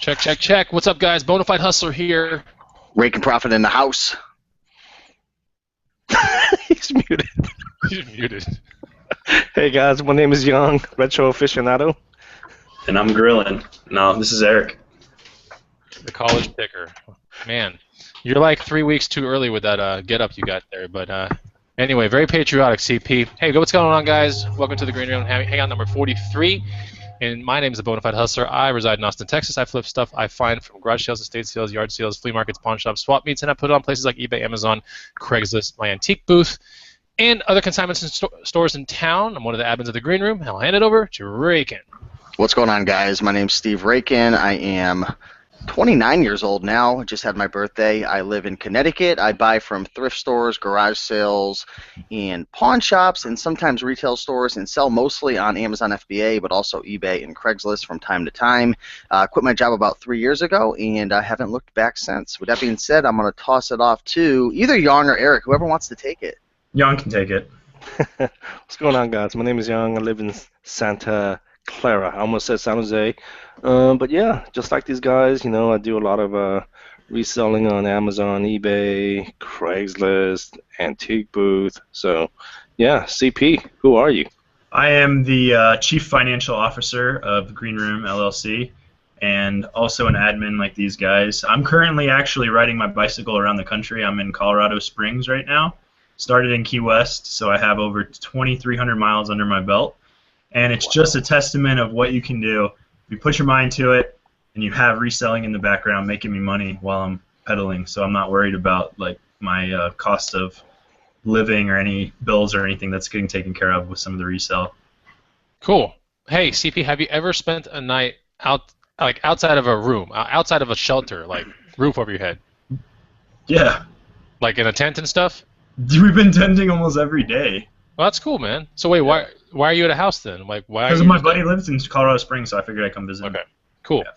Check, check, check. What's up, guys? Bonafide Hustler here. Rake and Profit in the house. He's muted. He's muted. Hey guys, my name is Young, retro aficionado. And I'm grilling. No, this is Eric. The college picker. Man, you're like 3 weeks too early with that get-up you got there. But anyway, very patriotic, CP. Hey, what's going on, guys? Welcome to the Green Room Hangout number 43. And my name is the Bonafide Hustler. I reside in Austin, Texas. I flip stuff I find from garage sales, estate sales, yard sales, flea markets, pawn shops, swap meets, and I put it on places like eBay, Amazon, Craigslist, my antique booth, and other consignments and stores in town. I'm one of the admins of the Green Room. I'll hand it over to Rakin. What's going on, guys? My name's Steve Rakin. I am 29 years old now. Just had my birthday. I live in Connecticut. I buy from thrift stores, garage sales, and pawn shops, and sometimes retail stores, and sell mostly on Amazon FBA, but also eBay and Craigslist from time to time. Quit my job about 3 years ago, and I haven't looked back since. With that being said, I'm going to toss it off to either Young or Eric, whoever wants to take it. Young can take it. What's going on, guys? My name is Young. I live in Santa Clara. I almost said San Jose. But yeah, just like these guys, you know, I do a lot of reselling on Amazon, eBay, Craigslist, antique booth. So yeah, CP, who are you? I am the Chief Financial Officer of Green Room LLC and also an admin like these guys. I'm currently actually riding my bicycle around the country. I'm in Colorado Springs right now. Started in Key West, so I have over 2,300 miles under my belt. And it's just a testament of what you can do. If you put your mind to it and you have reselling in the background making me money while I'm pedaling, so I'm not worried about like my cost of living or any bills or anything that's getting taken care of with some of the resell. Cool. Hey, CP, have you ever spent a night outside of a room, outside of a shelter, like roof over your head? Yeah. Like in a tent and stuff? We've been tenting almost every day. Well, that's cool, man. So wait, why are you at a house then? Like, why? Because my buddy lives in Colorado Springs, so I figured I'd come visit him. Okay, cool. Yeah.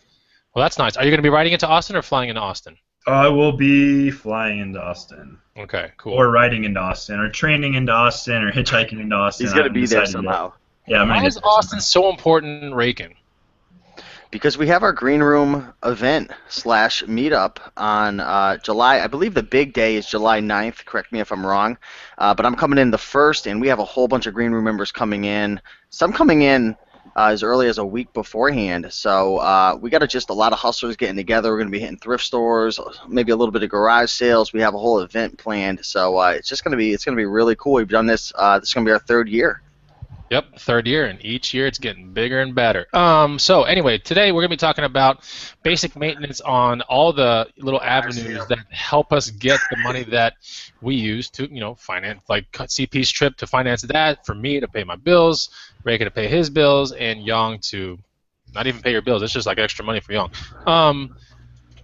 Well, that's nice. Are you going to be riding into Austin or flying into Austin? I will be flying into Austin. Okay, cool. Or riding into Austin, or training into Austin, or hitchhiking into Austin. He's going to be there somehow. Yeah, why is Austin so important in Rakin? Because we have our Green Room event / meetup on July, I believe the big day is July 9th, correct me if I'm wrong, but I'm coming in the 1st, and we have a whole bunch of Green Room members coming in, some coming in as early as a week beforehand, so we got just a lot of hustlers getting together. We're going to be hitting thrift stores, maybe a little bit of garage sales. We have a whole event planned, so it's going to be really cool. We've done this, this is going to be our 3rd year. Yep, 3rd year, and each year it's getting bigger and better. So anyway, today we're going to be talking about basic maintenance on all the little avenues that help us get the money that we use to, you know, finance, like CP's trip to finance that, for me to pay my bills, Rayka to pay his bills, and Young to not even pay your bills. It's just like extra money for Young.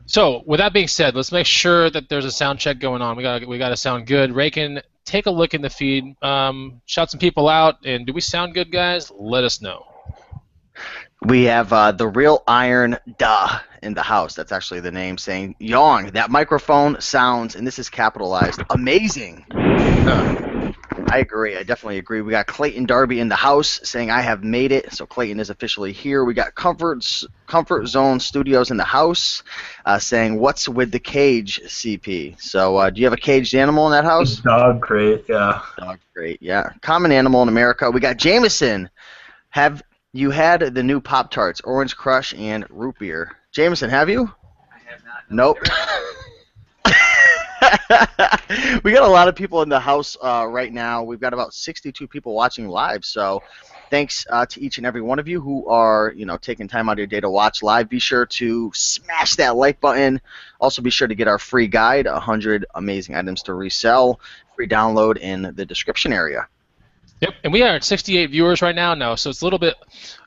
So with that being said, let's make sure that there's a sound check going on. We got to sound good. Rakin, take a look in the feed, shout some people out, and do we sound good, guys? Let us know. We have the Real Iron Duh in the house. That's actually the name, saying, Young, that microphone sounds, and this is capitalized, amazing. I agree. I definitely agree. We got Clayton Darby in the house saying, I have made it. So Clayton is officially here. We got Comfort Zone Studios in the house saying, what's with the cage, CP? So do you have a caged animal in that house? Dog crate, yeah. Dog crate, yeah. Common animal in America. We got Jameson. Have you had the new Pop-Tarts, Orange Crush and Root Beer? Jameson, have you? I have not. Nope. We got a lot of people in the house right now. We've got about 62 people watching live. So thanks to each and every one of you who are, you know, taking time out of your day to watch live. Be sure to smash that like button. Also be sure to get our free guide, 100 amazing items to resell. Free download in the description area. Yep, and we are at 68 viewers right now, so it's a little bit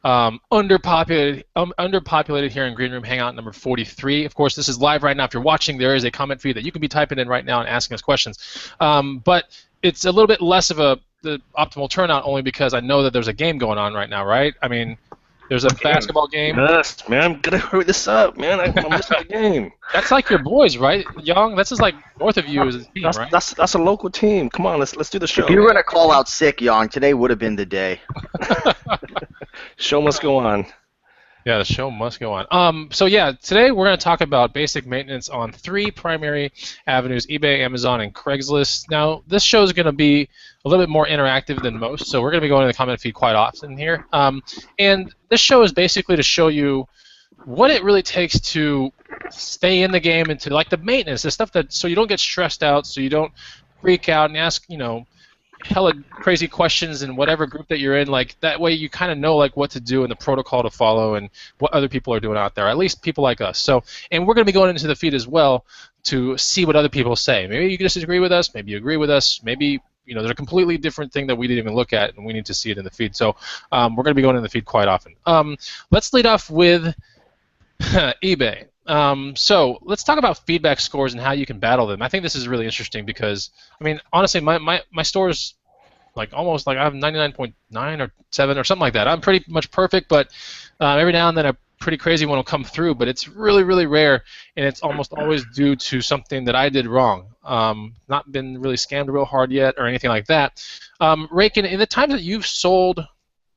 underpopulated here in Green Room Hangout number 43. Of course, this is live right now. If you're watching, there is a comment feed that you can be typing in right now and asking us questions. But it's a little bit less of the optimal turnout only because I know that there's a game going on right now, right? I mean, there's a basketball game. Yes, man, I'm gonna hurry this up, man. I'm missing the game. That's like your boys, right, Young? That's just like north of you as a team, right? That's a local team. Come on, let's do the show. If you were gonna call out sick, Young, today would have been the day. Show must go on. Yeah, the show must go on. So yeah, today we're going to talk about basic maintenance on three primary avenues: eBay, Amazon, and Craigslist. Now, this show is going to be a little bit more interactive than most, so we're going to be going to the comment feed quite often here. And this show is basically to show you what it really takes to stay in the game and to like the maintenance, the stuff that so you don't get stressed out, so you don't freak out and ask, hella crazy questions in whatever group that you're in. Like that way, you kind of know like what to do and the protocol to follow and what other people are doing out there. At least people like us. So, and we're going to be going into the feed as well to see what other people say. Maybe you disagree with us. Maybe you agree with us. Maybe there's a completely different thing that we didn't even look at, and we need to see it in the feed. So, we're going to be going in the feed quite often. Let's lead off with eBay. So let's talk about feedback scores and how you can battle them. I think this is really interesting because, I mean, honestly, my store's like almost like I have 99.9 or 7 or something like that. I'm pretty much perfect, but every now and then a pretty crazy one will come through, but it's really, really rare, and it's almost always due to something that I did wrong. Not been really scammed real hard yet or anything like that. Rakin, in the times that you've sold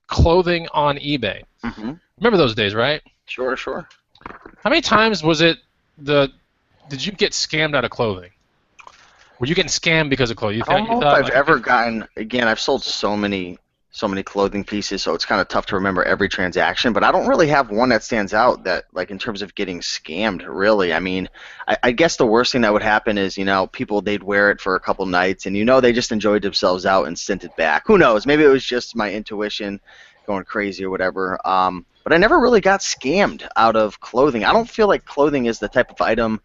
clothing on eBay, remember those days, right? Sure, sure. How many times was it did you get scammed out of clothing? Were you getting scammed because of clothing? I don't know if I've ever gotten. Again, I've sold so many clothing pieces, so it's kind of tough to remember every transaction. But I don't really have one that stands out that, like, in terms of getting scammed. Really, I mean, I guess the worst thing that would happen is, people they'd wear it for a couple nights, and they just enjoyed themselves out and sent it back. Who knows? Maybe it was just my intuition going crazy or whatever. But I never really got scammed out of clothing. I don't feel like clothing is the type of item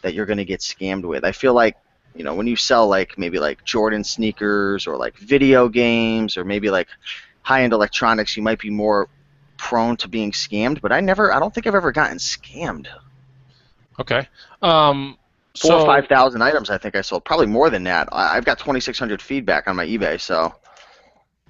that you're going to get scammed with. I feel like, when you sell like maybe like Jordan sneakers or like video games or maybe like high-end electronics, you might be more prone to being scammed. But I don't think I've ever gotten scammed. Okay. 4,000 or 5,000 items I think I sold, probably more than that. I've got 2,600 feedback on my eBay, so.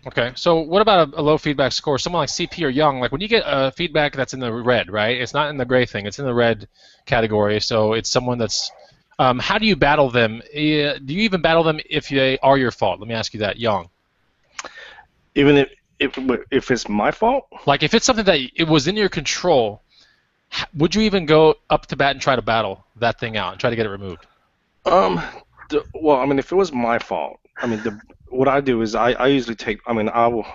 Okay, so what about a low feedback score? Someone like CP or Young, like when you get a feedback that's in the red, right? It's not in the gray thing. It's in the red category. So it's someone that's. How do you battle them? Do you even battle them if they are your fault? Let me ask you that, Young. Even if it's my fault? Like if it's something that it was in your control, would you even go up to bat and try to battle that thing out and try to get it removed? Well, I mean, if it was my fault, I mean, what I do is I usually take. I mean, I'll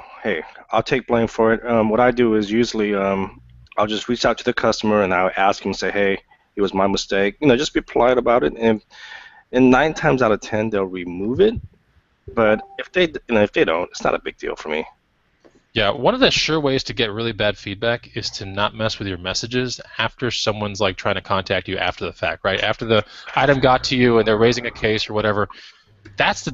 take blame for it. What I do is usually I'll just reach out to the customer and I'll ask him, say, hey, it was my mistake. Just be polite about it. And 9 times out of 10 they'll remove it. But if they don't, it's not a big deal for me. Yeah, one of the sure ways to get really bad feedback is to not mess with your messages after someone's like trying to contact you after the fact, right? After the item got to you and they're raising a case or whatever. That's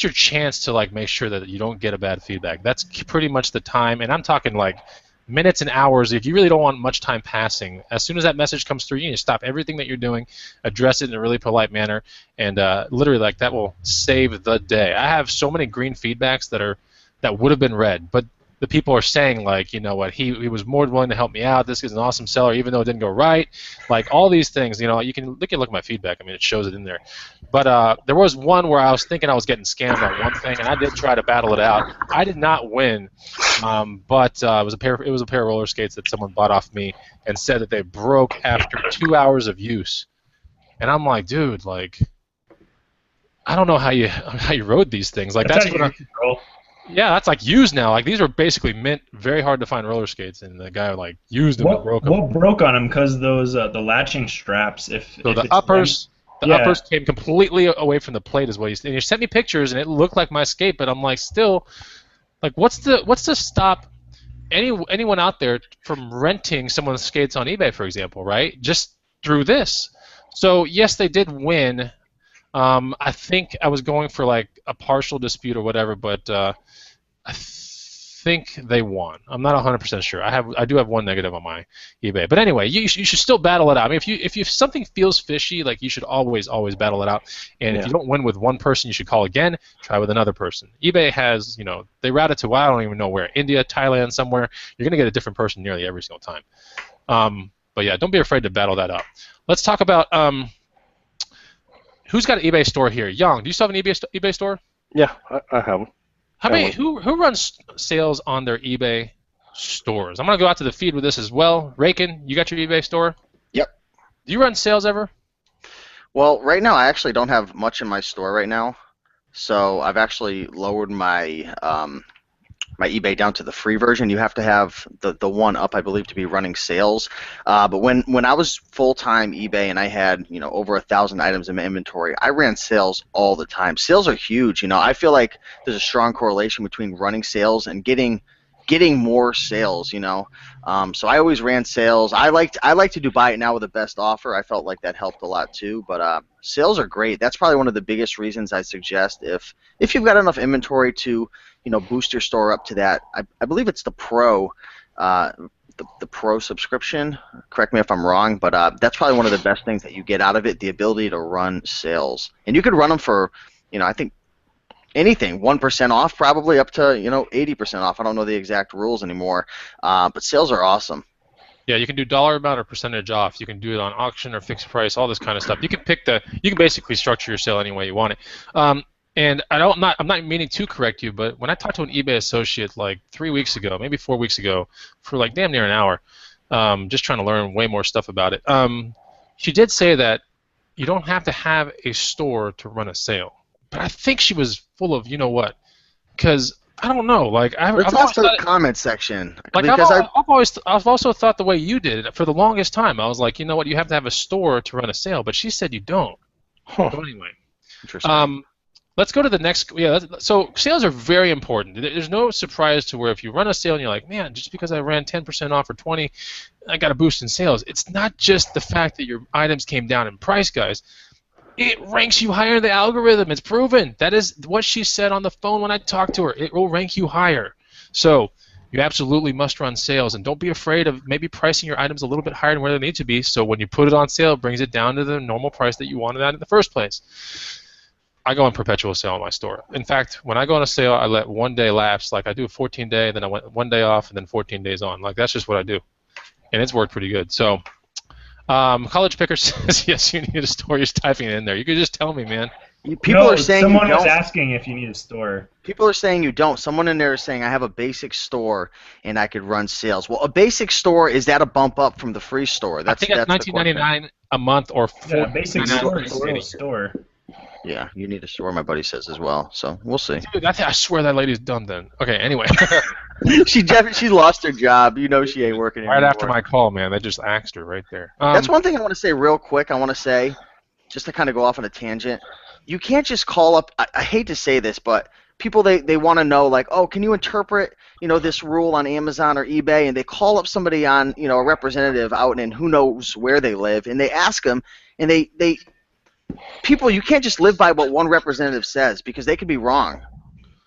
your chance to like make sure that you don't get a bad feedback. That's pretty much the time, and I'm talking like minutes and hours. If you really don't want much time passing, as soon as that message comes through, you need to stop everything that you're doing, address it in a really polite manner, and literally like that will save the day. I have so many green feedbacks that would have been red, but the people are saying like, you know what, he was more than willing to help me out. This is an awesome seller, even though it didn't go right. Like all these things, you can look at my feedback. I mean, it shows it in there. But there was one where I was thinking I was getting scammed on one thing, and I did try to battle it out. I did not win, but it was a pair of roller skates that someone bought off me and said that they broke after 2 hours of use. And I'm like, dude, like, I don't know how you rode these things. Like that's what yeah, that's like used now. Like these are basically mint, very hard to find roller skates, and the guy like used them and broke them. What broke on them? Because those the latching straps. The uppers came completely away from the plate, is what and he sent me pictures, and it looked like my skate, but I'm like, still, like, what's to stop anyone out there from renting someone's skates on eBay, for example, right? Just through this. So yes, they did win. I think I was going for like a partial dispute or whatever, but I think they won. I'm not 100% sure. I do have one negative on my eBay, but anyway, you should still battle it out. I mean, if something feels fishy, like you should always battle it out. And if you don't win with one person, you should call again. Try with another person. eBay has, they route it to I don't even know where, India, Thailand, somewhere. You're gonna get a different person nearly every single time. But yeah, don't be afraid to battle that out. Let's talk about who's got an eBay store here? Young, do you still have an eBay store? Yeah, I have. How many? Who runs sales on their eBay stores. I'm going to go out to the feed with this as well. Rakin, you got your eBay store? Yep. Do you run sales ever? Well, right now I actually don't have much in my store right now, so I've actually lowered my my eBay down to the free version. You have to have the one up, I believe, to be running sales. But when I was full-time eBay and I had over 1,000 items in my inventory, I ran sales all the time. Sales are huge. I feel like there's a strong correlation between running sales and getting more sales. So I always ran sales. I like to do buy it now with the best offer. I felt like that helped a lot too. But sales are great. That's probably one of the biggest reasons I suggest if you've got enough inventory to boost your store up to that. I believe it's the Pro, the Pro subscription. Correct me if I'm wrong, but that's probably one of the best things that you get out of it, the ability to run sales. And you could run them for, I think anything, 1% off probably up to 80% off. I don't know the exact rules anymore, but sales are awesome. Yeah, you can do dollar amount or percentage off. You can do it on auction or fixed price, all this kind of stuff. You can you can basically structure your sale any way you want it. And I'm not meaning to correct you, but when I talked to an eBay associate like 3 weeks ago, maybe 4 weeks ago, for like damn near an hour, just trying to learn way more stuff about it, she did say that you don't have to have a store to run a sale. But I think she was full of what, because I don't know. Like Let's ask the comment section. Like because I've also thought the way you did it for the longest time. I was like, you know what, you have to have a store to run a sale, but she said you don't. Huh. So anyway, interesting. let's go to the next. Yeah, so sales are very important. There's no surprise to where if you run a sale and you're like, man, just because I ran 10% off or 20, I got a boost in sales. It's not just the fact that your items came down in price, guys. It ranks you higher in the algorithm. It's proven. That is what she said on the phone when I talked to her. It will rank you higher. So you absolutely must run sales, and don't be afraid of maybe pricing your items a little bit higher than where they need to be, so when you put it on sale, it brings it down to the normal price that you wanted at in the first place. I go on perpetual sale in my store. In fact, when I go on a sale, I let 1 day lapse. Like I do a 14-day, then I went 1 day off, and then 14 days on. Like that's just what I do, and it's worked pretty good. So, College Picker says yes, you need a store. You're just typing it in there. You could just tell me, man. People are saying someone you was don't. asking if you need a store. People are saying you don't. Someone in there is saying I have a basic store and I could run sales. Well, a basic store, is that a bump up from the free store? I think that's $19.99 a month or Yeah, basic store is still a $4.99. store. Yeah, you need a store, my buddy says as well. So we'll see. Dude, I swear that lady's done then. Okay, anyway. She lost her job. She ain't working Right anymore. after my call, man, they just axed her right there. That's one thing I want to say real quick. I want to say, just to kind of go off on a tangent, you can't just call up. I hate to say this, but people they want to know like, oh, can you interpret this rule on Amazon or eBay? And they call up somebody on a representative out in who knows where they live, and they ask them, and people, you can't just live by what one representative says because they could be wrong.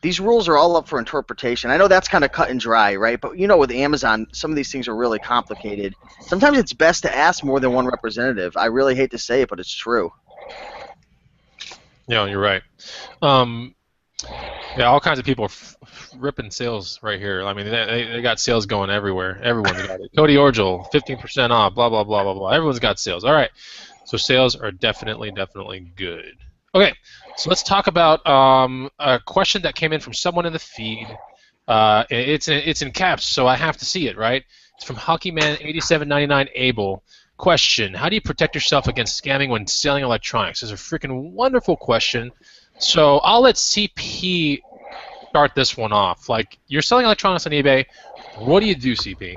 These rules are all up for interpretation. I know that's kind of cut and dry, right? But with Amazon, some of these things are really complicated. Sometimes it's best to ask more than one representative. I really hate to say it, but it's true. Yeah, you're right. Yeah, all kinds of people are ripping sales right here. I mean, they got sales going everywhere. Everyone's got it. Cody Orgel, 15% off, blah, blah, blah, blah, blah. Everyone's got sales. All right. So sales are definitely good. Okay, so let's talk about a question that came in from someone in the feed. It's in caps, so I have to see it, right? It's from Hockeyman8799 Abel. Question: how do you protect yourself against scamming when selling electronics? It's a freaking wonderful question. So I'll let CP start this one off. Like, you're selling electronics on eBay. What do you do, CP?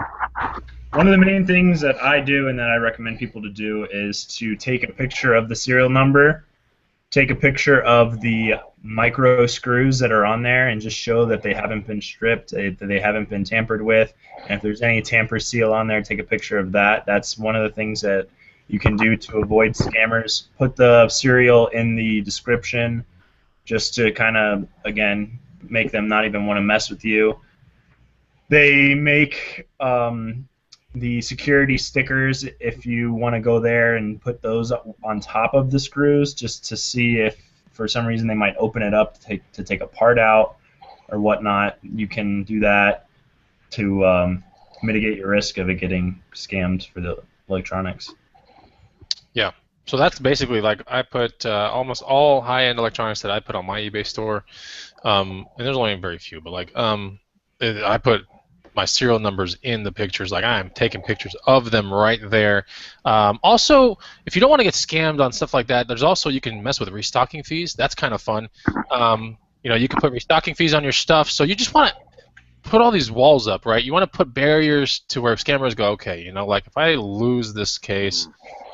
One of the main things that I do and that I recommend people to do is to take a picture of the serial number, take a picture of the micro screws that are on there, and just show that they haven't been stripped, that they haven't been tampered with. And if there's any tamper seal on there, take a picture of that. That's one of the things that you can do to avoid scammers. Put the serial in the description just to kind of, again, make them not even want to mess with you. They make the security stickers, if you want to go there and put those on top of the screws, just to see if for some reason they might open it up to take a part out or whatnot. You can do that to mitigate your risk of it getting scammed for the electronics. Yeah. So that's basically like I put almost all high-end electronics that I put on my eBay store, and there's only very few, but like I put my serial numbers in the pictures. Like I'm taking pictures of them right there. Also, if you don't want to get scammed on stuff like that, there's also you can mess with restocking fees. That's kind of fun. You can put restocking fees on your stuff. So you just want to put all these walls up, right? You want to put barriers to where scammers go, okay, like if I lose this case,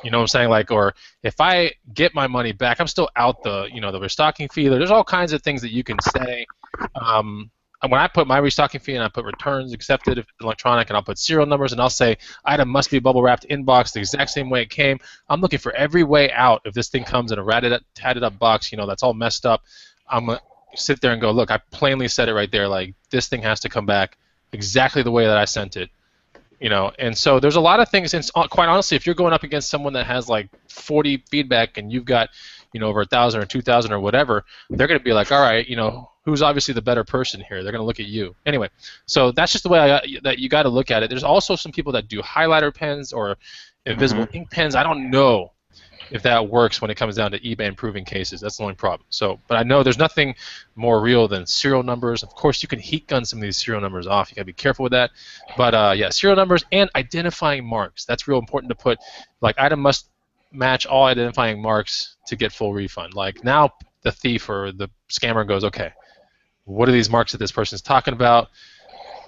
you know what I'm saying? Like, or if I get my money back, I'm still out the restocking fee. There's all kinds of things that you can say. When I put my restocking fee and I put returns accepted if it's electronic, and I'll put serial numbers and I'll say item must be bubble wrapped inbox the exact same way it came. I'm looking for every way out. If this thing comes in a tatted up box, that's all messed up, I'm gonna sit there and go, look, I plainly said it right there. Like this thing has to come back exactly the way that I sent it. And so there's a lot of things, and quite honestly, if you're going up against someone that has like 40 feedback and you've got, over 1,000 or 2,000 or whatever, they're going to be like, all right, who's obviously the better person here? They're going to look at you. Anyway, so that's just the way that you got to look at it. There's also some people that do highlighter pens or invisible ink pens. I don't know if that works when it comes down to eBay improving cases. That's the only problem. So, but I know there's nothing more real than serial numbers. Of course, you can heat gun some of these serial numbers off. You got to be careful with that. But yeah, serial numbers and identifying marks. That's real important to put. Like, item must match all identifying marks to get full refund. Like, now the thief or the scammer goes, okay, what are these marks that this person's talking about?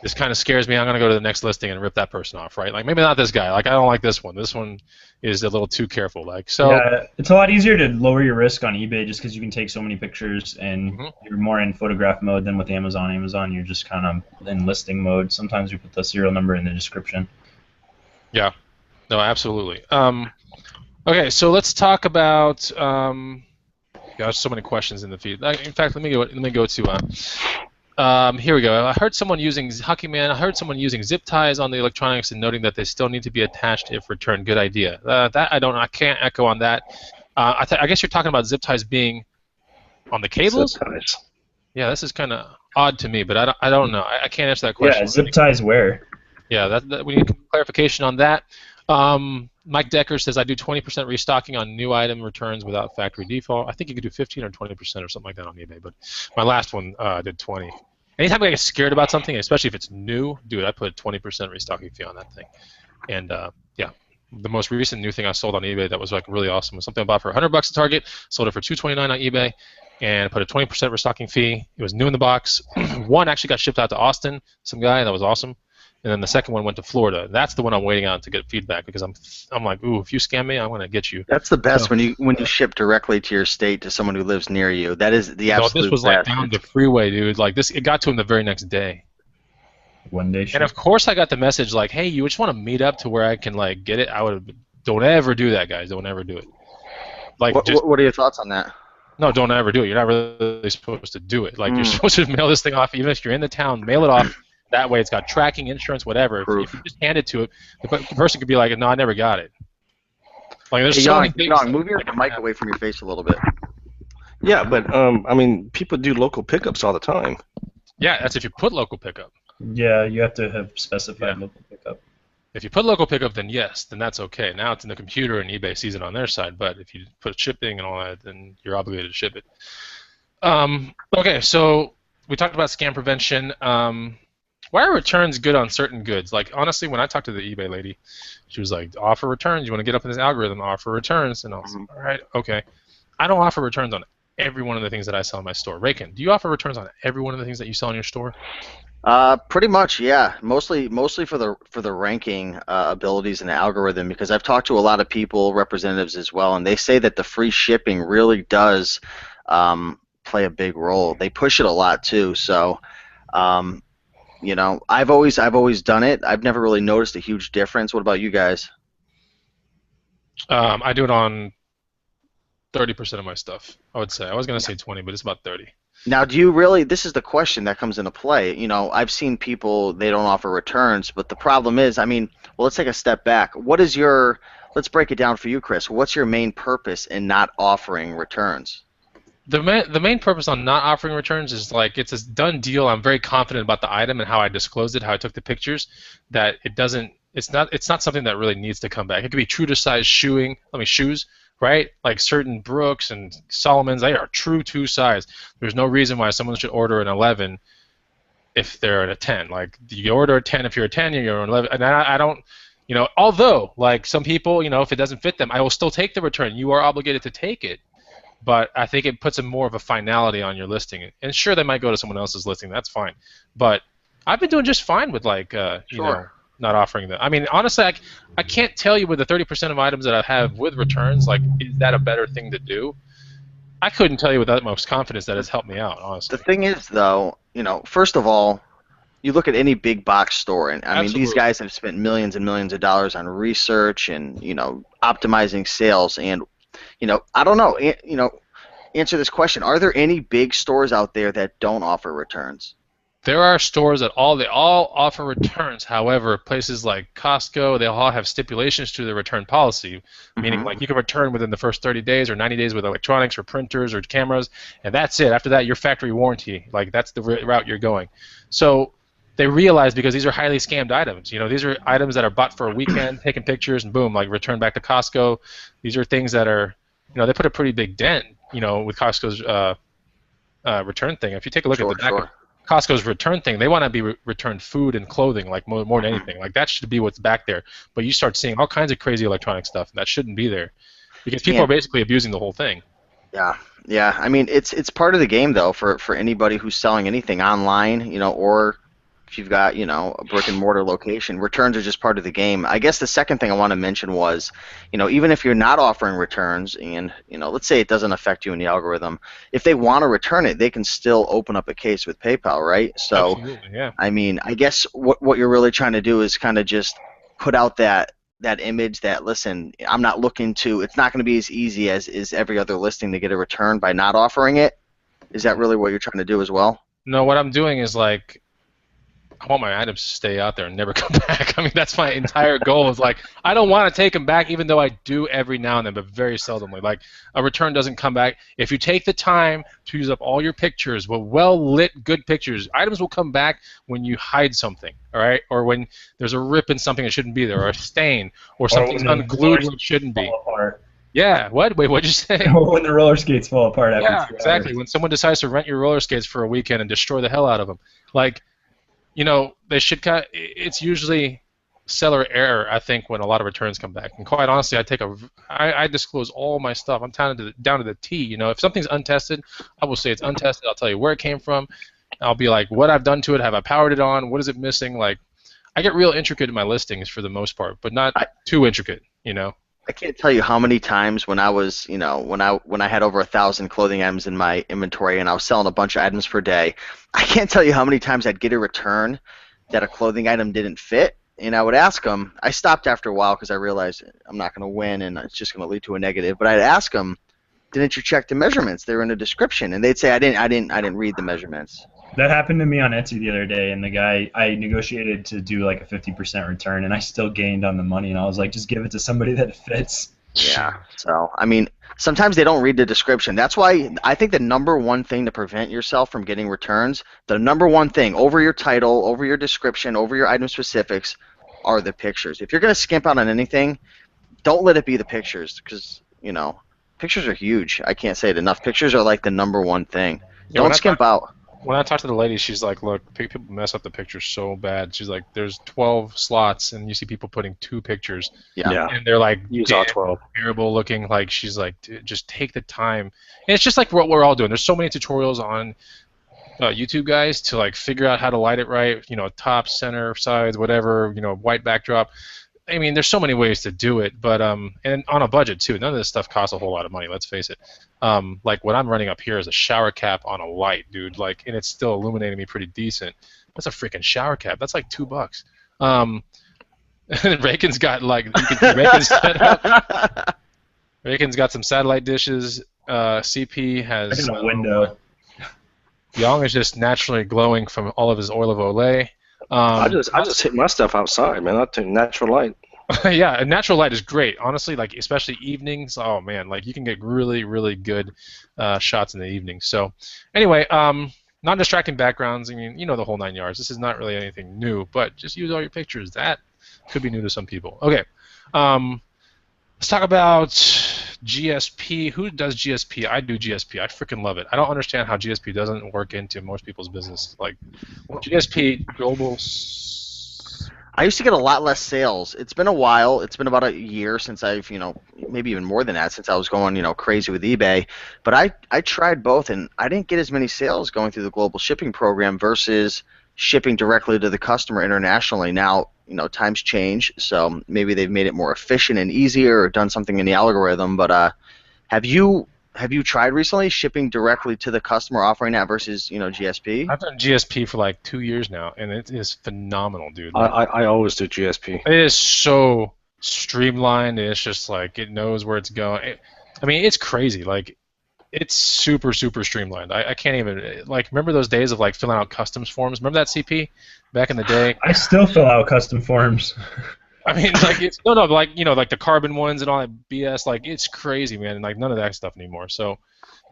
This kind of scares me. I'm going to go to the next listing and rip that person off, right? Like, maybe not this guy. Like, I don't like this one. This one is a little too careful. Like, so. Yeah, it's a lot easier to lower your risk on eBay just because you can take so many pictures and you're more in photograph mode than with Amazon. Amazon, you're just kind of in listing mode. Sometimes we put the serial number in the description. Yeah. No, absolutely. Okay, so let's talk about. Gosh, so many questions in the feed. In fact, let me go to. Here we go. I heard someone using zip ties on the electronics and noting that they still need to be attached if returned. Good idea. I can't echo on that. I guess you're talking about zip ties being on the cables. Zip ties. Yeah, this is kind of odd to me, but I don't know. I can't answer that question. Yeah, zip ties where? Yeah, we need clarification on that. Mike Decker says, I do 20% restocking on new item returns without factory default. I think you could do 15 or 20% or something like that on eBay, but my last one did 20. Anytime I get scared about something, especially if it's new, dude, I put 20% restocking fee on that thing. And yeah, the most recent new thing I sold on eBay that was like really awesome was something I bought for $100 at Target, sold it for $229 on eBay, and put a 20% restocking fee. It was new in the box. One actually got shipped out to Austin, some guy, that was awesome. And then the second one went to Florida. That's the one I'm waiting on to get feedback because I'm like, ooh, if you scam me, I'm gonna get you. That's the best when you ship directly to your state to someone who lives near you. That is the absolute best. This was like down the freeway, dude. Like this, it got to him the very next day. One day. And of course, I got the message like, hey, you just want to meet up to where I can like get it. Don't ever do that, guys. Don't ever do it. Like, what are your thoughts on that? No, don't ever do it. You're not really supposed to do it. Like, you're supposed to mail this thing off, even if you're in the town. Mail it off. That way, it's got tracking, insurance, whatever. If you just hand it to it, the person could be like, "No, I never got it." Like, there's so many things. Young, move your mic away from your face a little bit. Yeah, but I mean, people do local pickups all the time. Yeah, that's if you put local pickup. Yeah, you have to have specified local pickup. If you put local pickup, then yes, then that's okay. Now it's in the computer and eBay sees it on their side. But if you put shipping and all that, then you're obligated to ship it. Okay, so we talked about scam prevention. Why are returns good on certain goods? Like, honestly, when I talked to the eBay lady, she was like, offer returns. You want to get up in this algorithm, offer returns. And I was like, all right, okay. I don't offer returns on every one of the things that I sell in my store. Raykin, do you offer returns on every one of the things that you sell in your store? Pretty much, yeah. Mostly for the ranking abilities in the algorithm, because I've talked to a lot of people, representatives as well, and they say that the free shipping really does play a big role. They push it a lot too, so you know, I've always done it. I've never really noticed a huge difference. What about you guys? I do it on 30% of my stuff, I would say. I was going to say 20, but it's about 30. Now, do you really, this is the question that comes into play. You know, I've seen people, they don't offer returns, but the problem is, I mean, well, let's take a step back. What is your, let's break it down for you, Chris. What's your main purpose in not offering returns? The main purpose on not offering returns is like it's a done deal. I'm very confident about the item and how I disclosed it, how I took the pictures, that it's not something that really needs to come back. It could be true to size shoes, right? Like certain Brooks and Solomon's, they are true to size. There's no reason why someone should order an 11 if they're at a 10. Like you order a 10 if you're a 10, you're an 11. And I don't, although like some people, if it doesn't fit them, I will still take the return. You are obligated to take it, but I think it puts a more of a finality on your listing. And sure, they might go to someone else's listing. That's fine. But I've been doing just fine with like, not offering them. I mean, honestly, I can't tell you with the 30% of items that I have with returns, like, is that a better thing to do? I couldn't tell you with utmost confidence that it's helped me out, honestly. The thing is, though, first of all, you look at any big box store, and I mean, these guys have spent millions and millions of dollars on research and optimizing sales. And I don't know. Answer this question: are there any big stores out there that don't offer returns? There are stores that they all offer returns. However, places like Costco, they all have stipulations to their return policy, meaning like you can return within the first 30 days or 90 days with electronics or printers or cameras, and that's it. After that, your factory warranty. Like that's the route you're going. So they realize, because these are highly scammed items. These are items that are bought for a weekend, taking pictures, and boom, like returned back to Costco. These are things that are, they put a pretty big dent, with Costco's return thing. If you take a look at the back of Costco's return thing, they want to be returned food and clothing, like more than anything. Like that should be what's back there. But you start seeing all kinds of crazy electronic stuff, and that shouldn't be there, because people are basically abusing the whole thing. Yeah. I mean, it's part of the game though for anybody who's selling anything online, or if you've got a brick and mortar location. Returns are just part of the game. I guess the second thing I want to mention was, even if you're not offering returns, and let's say it doesn't affect you in the algorithm, if they want to return it, they can still open up a case with PayPal, right? So, absolutely, yeah. I mean, I guess what you're really trying to do is kind of just put out that image that, listen, I'm not looking to. It's not going to be as easy as is every other listing to get a return by not offering it. Is that really what you're trying to do as well? No, what I'm doing is like, I want my items to stay out there and never come back. I mean, that's my entire goal. Is like, I don't want to take them back, even though I do every now and then, but very seldomly. Like, a return doesn't come back. If you take the time to use up all your pictures, well-lit, good pictures, items will come back when you hide something, all right? Or when there's a rip in something that shouldn't be there, or a stain, or something's unglued when it shouldn't be. Yeah, what? Wait, what'd you say? When the roller skates fall apart after 2 hours. Exactly. When someone decides to rent your roller skates for a weekend and destroy the hell out of them. Like, they should it's usually seller error, I think, when a lot of returns come back. And quite honestly, I disclose all my stuff. I'm down to the T. If something's untested, I will say it's untested. I'll tell you where it came from. I'll be like, what I've done to it. Have I powered it on? What is it missing? Like, I get real intricate in my listings for the most part, but not too intricate. I can't tell you how many times when I was, when I had over 1,000 clothing items in my inventory and I was selling a bunch of items per day, I can't tell you how many times I'd get a return that a clothing item didn't fit, and I would ask them. I stopped after a while because I realized I'm not going to win and it's just going to lead to a negative. But I'd ask them, "Didn't you check the measurements? They're in the description," and they'd say, "I didn't read the measurements." That happened to me on Etsy the other day, and the guy, I negotiated to do like a 50% return, and I still gained on the money, and I was like, just give it to somebody that fits. Yeah. So, I mean, sometimes they don't read the description. That's why I think the number one thing to prevent yourself from getting returns, the number one thing over your title, over your description, over your item specifics, are the pictures. If you're going to skimp out on anything, don't let it be the pictures, because, pictures are huge. I can't say it enough. Pictures are like the number one thing. Don't skimp out. When I talk to the lady, she's like, look, people mess up the pictures so bad. She's like, there's 12 slots, and you see people putting 2 pictures. Yeah. And they're like, use all 12. Terrible looking. Like, she's like, just take the time. And it's just like what we're all doing. There's so many tutorials on YouTube, guys, to like figure out how to light it right. Top, center, sides, whatever. White backdrop. I mean, there's so many ways to do it, but and on a budget too. None of this stuff costs a whole lot of money. Let's face it. Like what I'm running up here is a shower cap on a light, dude. Like, and it's still illuminating me pretty decent. That's a freaking shower cap. That's like $2. Raken's got like Raken's set up. Raken's got some satellite dishes. CP has a window. Yang is just naturally glowing from all of his oil of Olay. I just hit my stuff outside, man. I take natural light. Yeah, and natural light is great. Honestly, like especially evenings. Oh man, like you can get really, really good shots in the evening. So, anyway, non-distracting backgrounds. I mean, the whole 9 yards. This is not really anything new, but just use all your pictures. That could be new to some people. Okay, let's talk about GSP. Who does GSP? I do GSP. I freaking love it. I don't understand how GSP doesn't work into most people's business. Like GSP Global. I used to get a lot less sales. It's been a while. It's been about a year since I've, maybe even more than that, since I was going, crazy with eBay. But I tried both, and I didn't get as many sales going through the global shipping program versus shipping directly to the customer internationally. Now, times change, so maybe they've made it more efficient and easier or done something in the algorithm. But have you tried recently shipping directly to the customer, offering that versus, GSP? I've done GSP for like 2 years now, and it is phenomenal, dude. I always do GSP. It is so streamlined. It's just like it knows where it's going. I mean, it's crazy. Like, it's super, super streamlined. I can't even, like, remember those days of like filling out customs forms? Remember that, CP, back in the day? I still fill out custom forms. I mean, like, it's no, like, like the carbon ones and all that BS. Like, it's crazy, man. And like none of that stuff anymore. So,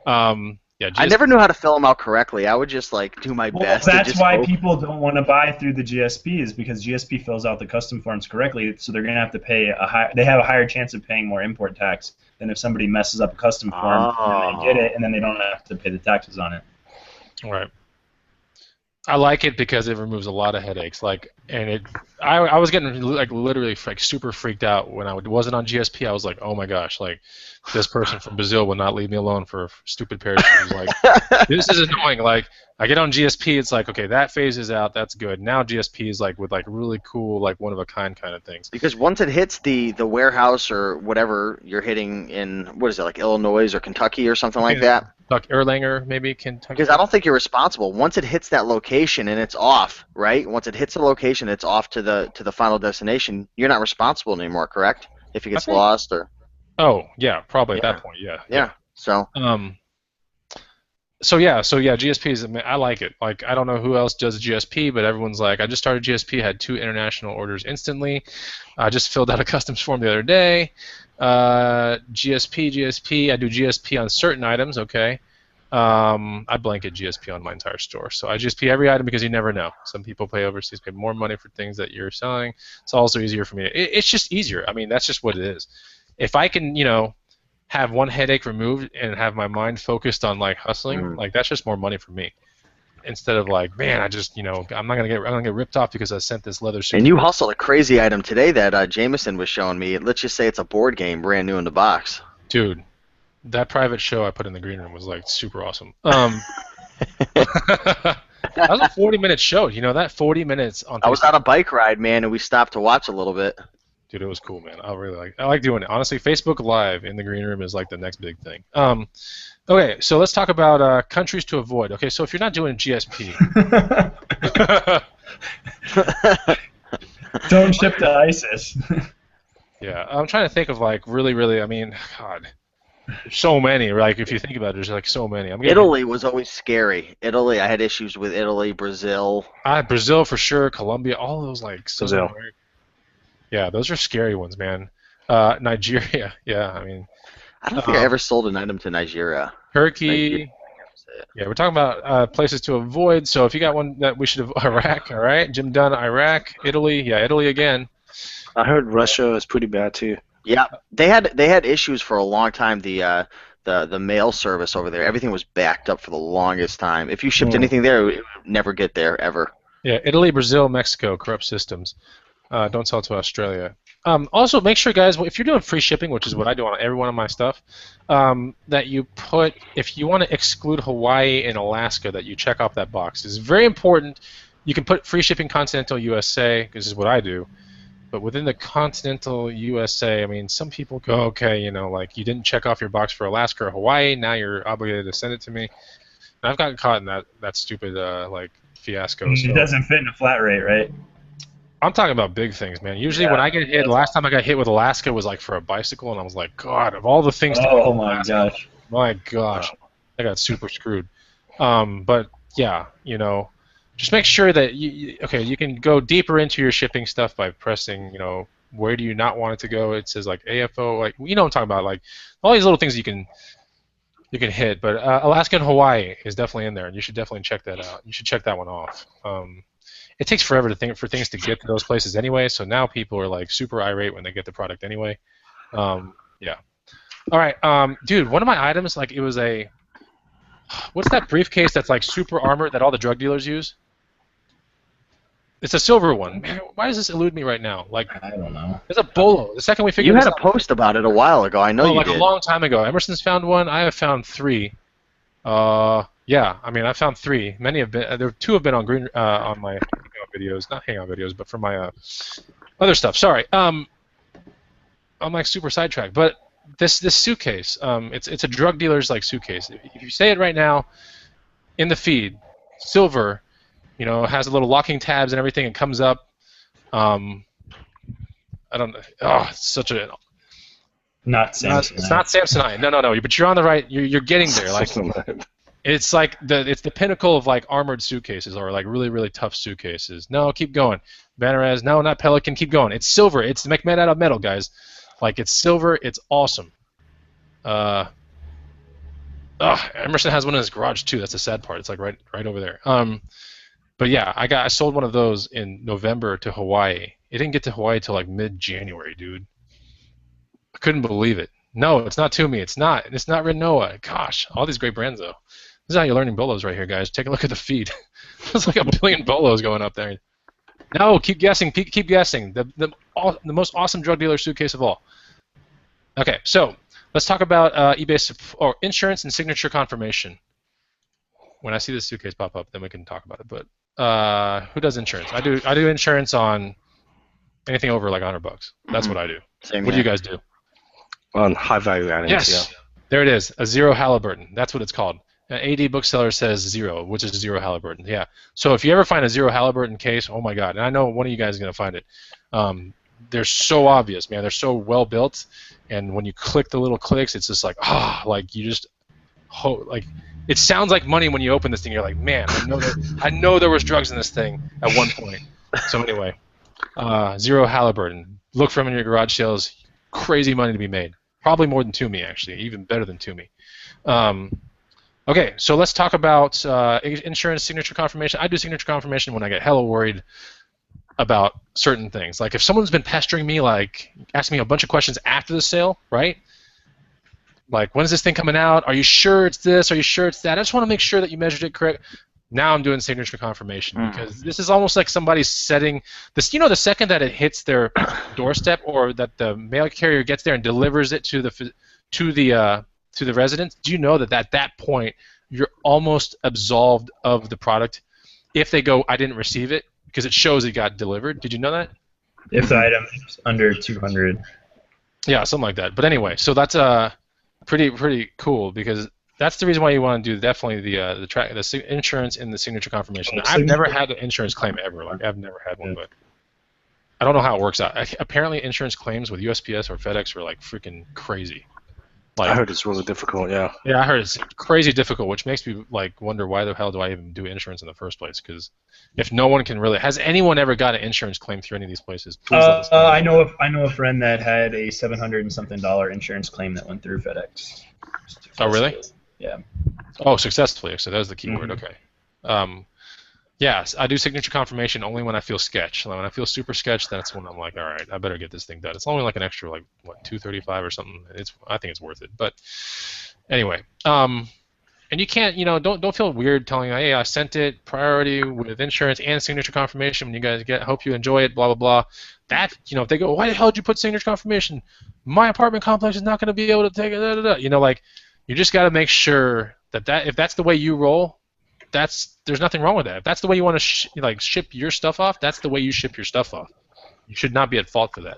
yeah. I never knew how to fill them out correctly. I would just like do my best. That's why people don't want to buy through the GSP, is because GSP fills out the custom forms correctly, so they're going to have to pay they have a higher chance of paying more import tax than if somebody messes up a custom form and they get it and then they don't have to pay the taxes on it. Right. I like it because it removes a lot of headaches. Like, and I was getting like literally like super freaked out when I wasn't on GSP. I was like, oh my gosh, like this person from Brazil will not leave me alone for a stupid pair of shoes. Like, this is annoying. Like, I get on GSP, it's like, okay, that phases out, that's good. Now GSP is like with like really cool, like one of a kind kind of things. Because once it hits the warehouse or whatever you're hitting in, what is it, like Illinois or Kentucky or something like that? Like Erlanger, maybe Kentucky. Because I don't think you're responsible. Once it hits that location and it's off, right? Once it hits the location, it's off to the final destination. You're not responsible anymore, correct? If it gets lost or. Oh yeah, probably at that point, yeah. Yeah. So. So yeah, GSP is. I like it. Like, I don't know who else does GSP, but everyone's like, I just started GSP, had 2 international orders instantly. I just filled out a customs form the other day. GSP. I do GSP on certain items. Okay. I blanket GSP on my entire store. So I GSP every item because you never know. Some people pay overseas, pay more money for things that you're selling. It's also easier for me. It's just easier. I mean, that's just what it is. If I can, have one headache removed and have my mind focused on like hustling, like that's just more money for me. Instead of like, man, I just, I'm gonna get ripped off because I sent this leather suit. And you hustled a crazy item today that Jameson was showing me. Let's just say it's a board game, brand new in the box. Dude, that private show I put in the green room was like super awesome. That was a 40-minute show. That 40 minutes on Facebook. I was on a bike ride, man, and we stopped to watch a little bit. Dude, it was cool, man. I like doing it. Honestly, Facebook Live in the green room is like the next big thing. Okay, so let's talk about countries to avoid. Okay, so if you're not doing GSP, don't ship to ISIS. Yeah, I'm trying to think of like really. I mean, God, there's so many. Like, if you think about it, there's like so many. Italy was always scary. Italy, I had issues with Italy, Brazil. Brazil for sure. Colombia, all those like Brazil. Yeah, those are scary ones, man. Nigeria, yeah, I mean. I don't think I ever sold an item to Nigeria. Turkey. Yeah, we're talking about places to avoid. So if you got one that we should have, Iraq, all right? Jim Dunn, Iraq, Italy. Yeah, Italy again. I heard Russia is pretty bad too. Yeah, they had issues for a long time. The mail service over there, everything was backed up for the longest time. If you shipped anything there, it would never get there ever. Yeah, Italy, Brazil, Mexico, corrupt systems. Don't sell to Australia. Also, make sure, guys, if you're doing free shipping, which is what I do on every one of my stuff, that you put, if you want to exclude Hawaii and Alaska, that you check off that box. It's very important. You can put free shipping continental USA, because this is what I do. But within the continental USA, I mean, some people go, okay, like you didn't check off your box for Alaska or Hawaii, now you're obligated to send it to me. And I've gotten caught in that stupid like fiasco. It doesn't fit in a flat rate, right? I'm talking about big things, man. Usually when I get hit, the last time I got hit with Alaska was like for a bicycle, and I was like, God, of all the things to Oh my gosh. My gosh. I got super screwed. But yeah, just make sure that you can go deeper into your shipping stuff by pressing, where do you not want it to go? It says like AFO, like what I'm talking about, like all these little things you can hit. But Alaska and Hawaii is definitely in there, and you should definitely check that out. You should check that one off. It takes forever for things to get to those places anyway, so now people are like super irate when they get the product anyway. Yeah. All right, dude. One of my items, like, it was a, what's that briefcase that's like super armored that all the drug dealers use? It's a silver one. Man, why does this elude me right now? Like, I don't know. there's a bolo. The second we You figured had this a out, post about it a while ago. I know you like did. a long time ago. Emerson's found one. I have found 3. Yeah, I mean, I found 3. Many have been. There 2 have been on on my Hangout videos, not Hangout videos, but for my other stuff. Sorry. I'm like super sidetracked, but this suitcase, it's a drug dealer's like suitcase. If you say it right now, in the feed, silver, has a little locking tabs and everything. It comes up. I don't know. Oh, it's such a. Not Samsonite. It's not Samsonite. No. But you're on the right. You're getting there. Like, it's like it's the pinnacle of like armored suitcases or like really really tough suitcases. No, keep going. Bannerez. No, not Pelican. Keep going. It's silver. It's made out of metal, guys. Like, it's silver. It's awesome. Emerson has one in his garage too. That's the sad part. It's like right over there. But yeah, I sold one of those in November to Hawaii. It didn't get to Hawaii till like mid-January, dude. I couldn't believe it. No, it's not Toomey. It's not Renoa. Gosh, all these great brands though. This is how you're learning bolos right here, guys. Take a look at the feed. There's like a billion bolos going up there. No, keep guessing. Keep guessing. The most awesome drug dealer suitcase of all. Okay, so let's talk about eBay or insurance and signature confirmation. When I see this suitcase pop up, then we can talk about it. But who does insurance? I do insurance on anything over like $100. That's what I do. Same what do here. you guys do? On high value items. Yes. Yeah. There it is. A zero Halliburton. That's what it's called. An AD bookseller says 0, which is zero Halliburton. Yeah. So if you ever find a zero Halliburton case, oh my God, and I know one of you guys is gonna find it. They're so obvious, man. They're so well built, and when you click the little clicks, it's just like like you just like it sounds like money when you open this thing. You're like, man, I know there was drugs in this thing at one point. So anyway, zero Halliburton. Look for them in your garage sales. Crazy money to be made. Probably more than Toomey, actually. Even better than Toomey. Okay, so let's talk about insurance signature confirmation. I do signature confirmation when I get hella worried about certain things. Like if someone's been pestering me, like asking me a bunch of questions after the sale, right? Like, when is this thing coming out? Are you sure it's this? Are you sure it's that? I just want to make sure that you measured it correct. Now I'm doing signature confirmation because this is almost like somebody's setting this. The second that it hits their doorstep or that the mail carrier gets there and delivers it to the residence, do you know that at that point you're almost absolved of the product if they go, I didn't receive it, because it shows it got delivered. Did you know that? If the item is under 200. Yeah, something like that. But anyway, so that's pretty cool because that's the reason why you want to do definitely the insurance and the signature confirmation. I've never had an insurance claim ever. Like, I've never had one, but I don't know how it works out. Apparently, insurance claims with USPS or FedEx are like freaking crazy. Like, I heard it's really difficult. Yeah. Yeah, I heard it's crazy difficult, which makes me like wonder why the hell do I even do insurance in the first place? Because if no one can really, has anyone ever got an insurance claim through any of these places? Please let us know. I know a friend that had a $700 and something insurance claim that went through FedEx. Oh, really? Yeah. Oh, successfully. So that's the key word. Okay. Yes, I do signature confirmation only when I feel sketch. Like, when I feel super sketch, that's when I'm like, all right, I better get this thing done. It's only like an extra, like, what, $235 or something. I think it's worth it. But anyway, and you can't, don't feel weird telling, hey, I sent it priority with insurance and signature confirmation. When you guys hope you enjoy it, blah blah blah. That, if they go, why the hell did you put signature confirmation? My apartment complex is not going to be able to take it. Like, you just got to make sure that if that's the way you roll. There's nothing wrong with that. If that's the way you want to ship your stuff off, that's the way you ship your stuff off. You should not be at fault for that.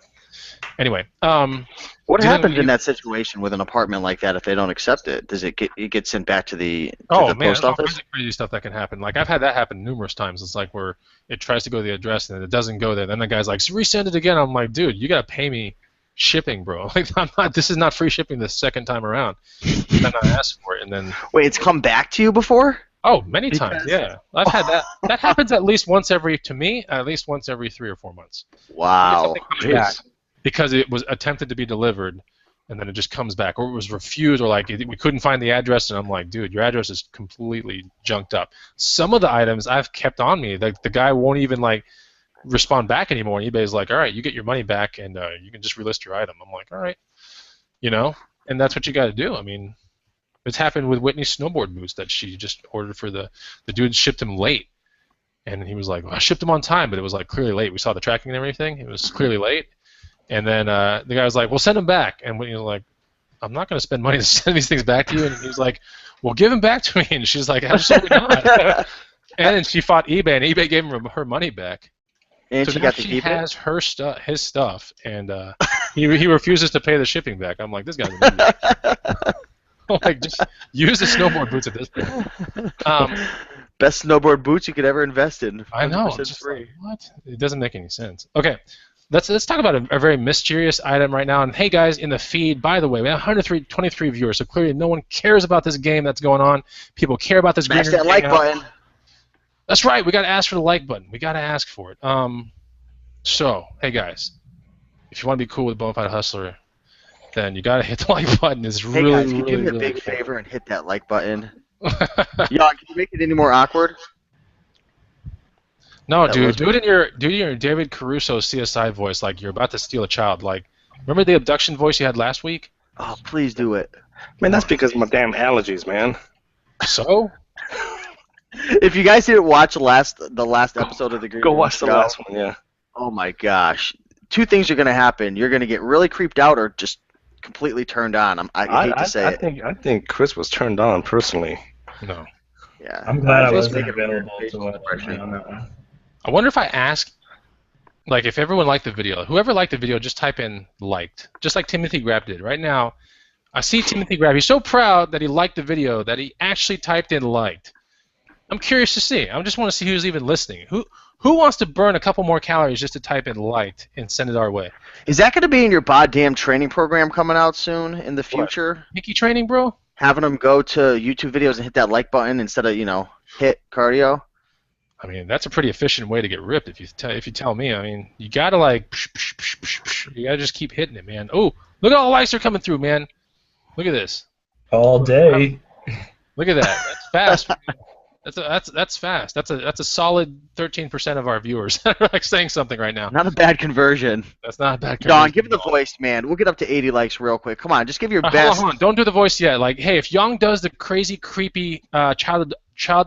Anyway, what happens in that situation with an apartment like that if they don't accept it? Does it get sent back to the post office? There's crazy stuff that can happen. Like, I've had that happen numerous times. It's like where it tries to go to the address and it doesn't go there. Then the guy's like, resend it again. I'm like, dude, you gotta pay me shipping, bro. Like, this is not free shipping the second time around. Then I asked for it, and then wait, it's come back to you before? Oh, many times, yeah. I've had that. That happens at least once every 3 or 4 months. Wow. Because it was attempted to be delivered, and then it just comes back, or it was refused, or like we couldn't find the address, and I'm like, dude, your address is completely junked up. Some of the items I've kept on me, the guy won't even like respond back anymore. And eBay's like, all right, you get your money back, and you can just relist your item. I'm like, all right, And that's what you got to do. I mean, it's happened with Whitney's snowboard boots that she just ordered for the dude shipped him late. And he was like, well, I shipped them on time, but it was like clearly late. We saw the tracking and everything. It was clearly late. And then the guy was like, well, send them back. And Whitney was like, I'm not going to spend money to send these things back to you. And he was like, well, give them back to me. And she's like, absolutely not. And then she fought eBay, and eBay gave her money back. And So she now got to she keep has it. his stuff, and he refuses to pay the shipping back. I'm like, this guy's an idiot. I'm like, just use the snowboard boots at this point. Best snowboard boots you could ever invest in. I know. 100% It's just free. like, what? It doesn't make any sense. Okay, let's talk about a very mysterious item right now. And hey, guys, in the feed, by the way, we have 123 viewers, so clearly no one cares about this game that's going on. People care about this Smash green that like Hangout. button. That's right. We got to ask for the like button. We got to ask for it. So, hey guys, if you want to be cool with Bonafide Hustler, then you got to hit the like button. It's Hey really, guys, can you really, do me a really big cool. favor and hit that like button? Yeah, can you make it any more awkward? No, That dude, was- do it in your David Caruso CSI voice, like you're about to steal a child. Like, remember the abduction voice you had last week? Oh, please do it. Man, that's because of my damn allergies, man. So, If you guys didn't watch the last episode of the Green Go Room watch the Show, last one, yeah. oh my gosh, two things are gonna happen. You're gonna get really creeped out or just completely turned on. I hate to say it. I think Chris was turned on personally. no. Yeah. I'm glad I Just wasn't make it weird available to facial watch expression. me on that one. I wonder if I ask, like, if everyone liked the video. Whoever liked the video, just type in liked, just like Timothy Grab did. Right now, I see Timothy Grab. He's so proud that he liked the video that he actually typed in liked. I'm curious to see. I just want to see who's even listening. Who wants to burn a couple more calories just to type in liked and send it our way? Is that gonna be in your goddamn training program coming out soon in the future? Mickey training, bro? Having them go to YouTube videos and hit that like button instead of hit cardio. I mean, that's a pretty efficient way to get ripped if you tell me. I mean, you gotta like, you gotta just keep hitting it, man. Oh, look at all the likes are coming through, man. Look at this. All day. Look at that. That's fast. That's fast. That's a solid 13% of our viewers that are like saying something right now. Not a bad conversion. That's not a bad. Don, conversion give it the at all. voice, man. We'll get up to 80 likes real quick. Come on, just give your Hold best. on. Don't do the voice yet. Like, hey, if Young does the crazy, creepy child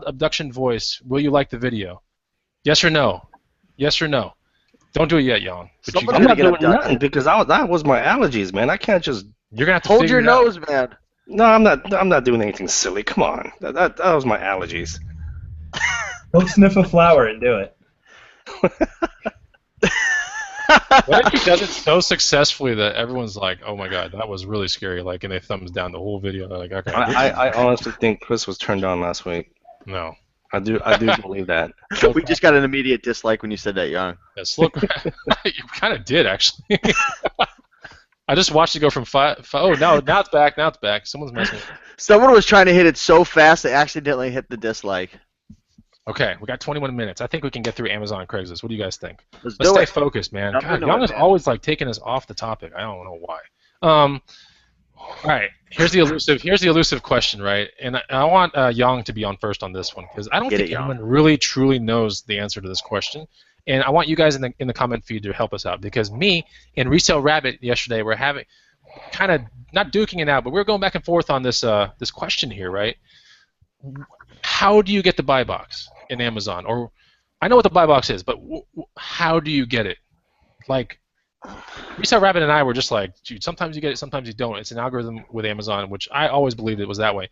abduction voice, will you like the video? Yes or no? Yes or no? Don't do it yet, Young. But Somebody- I'm gonna not get doing abducted. nothing because that was my allergies, man. I can't just. you're gonna have to Hold figure your it out. nose, man. No, I'm not. I'm not doing anything silly. Come on, that was my allergies. Go sniff a flower and do it. What if he does it so successfully that everyone's like, "Oh my god, that was really scary!" Like, and they thumbs down the whole video. They're like, "Okay, I honestly think Chris was turned on last week. no." I do believe that. We just got an immediate dislike when you said that, Young. Yes, look, you kind of did actually. I just watched it go from five. Oh, now it's back. Now it's back. Someone's messing with it. Someone was trying to hit it so fast they accidentally hit the dislike. Okay, we got 21 minutes. I think we can get through Amazon and Craigslist. What do you guys think? Let's Let's do stay it. focused, man. I'm God, into Young it, is man. always like taking us off the topic. I don't know why. All right, here's the elusive question, right? And I want Young to be on first on this one because I don't Get think it, Young. anyone really truly knows the answer to this question. And I want you guys in the comment feed to help us out because me and Resell Rabbit yesterday were having kind of not duking it out, but we were going back and forth on this this question here, right? How do you get the buy box in Amazon? Or I know what the buy box is, but how do you get it? Like, Resell Rabbit and I were just like, dude, sometimes you get it, sometimes you don't. It's an algorithm with Amazon, which I always believed it was that way.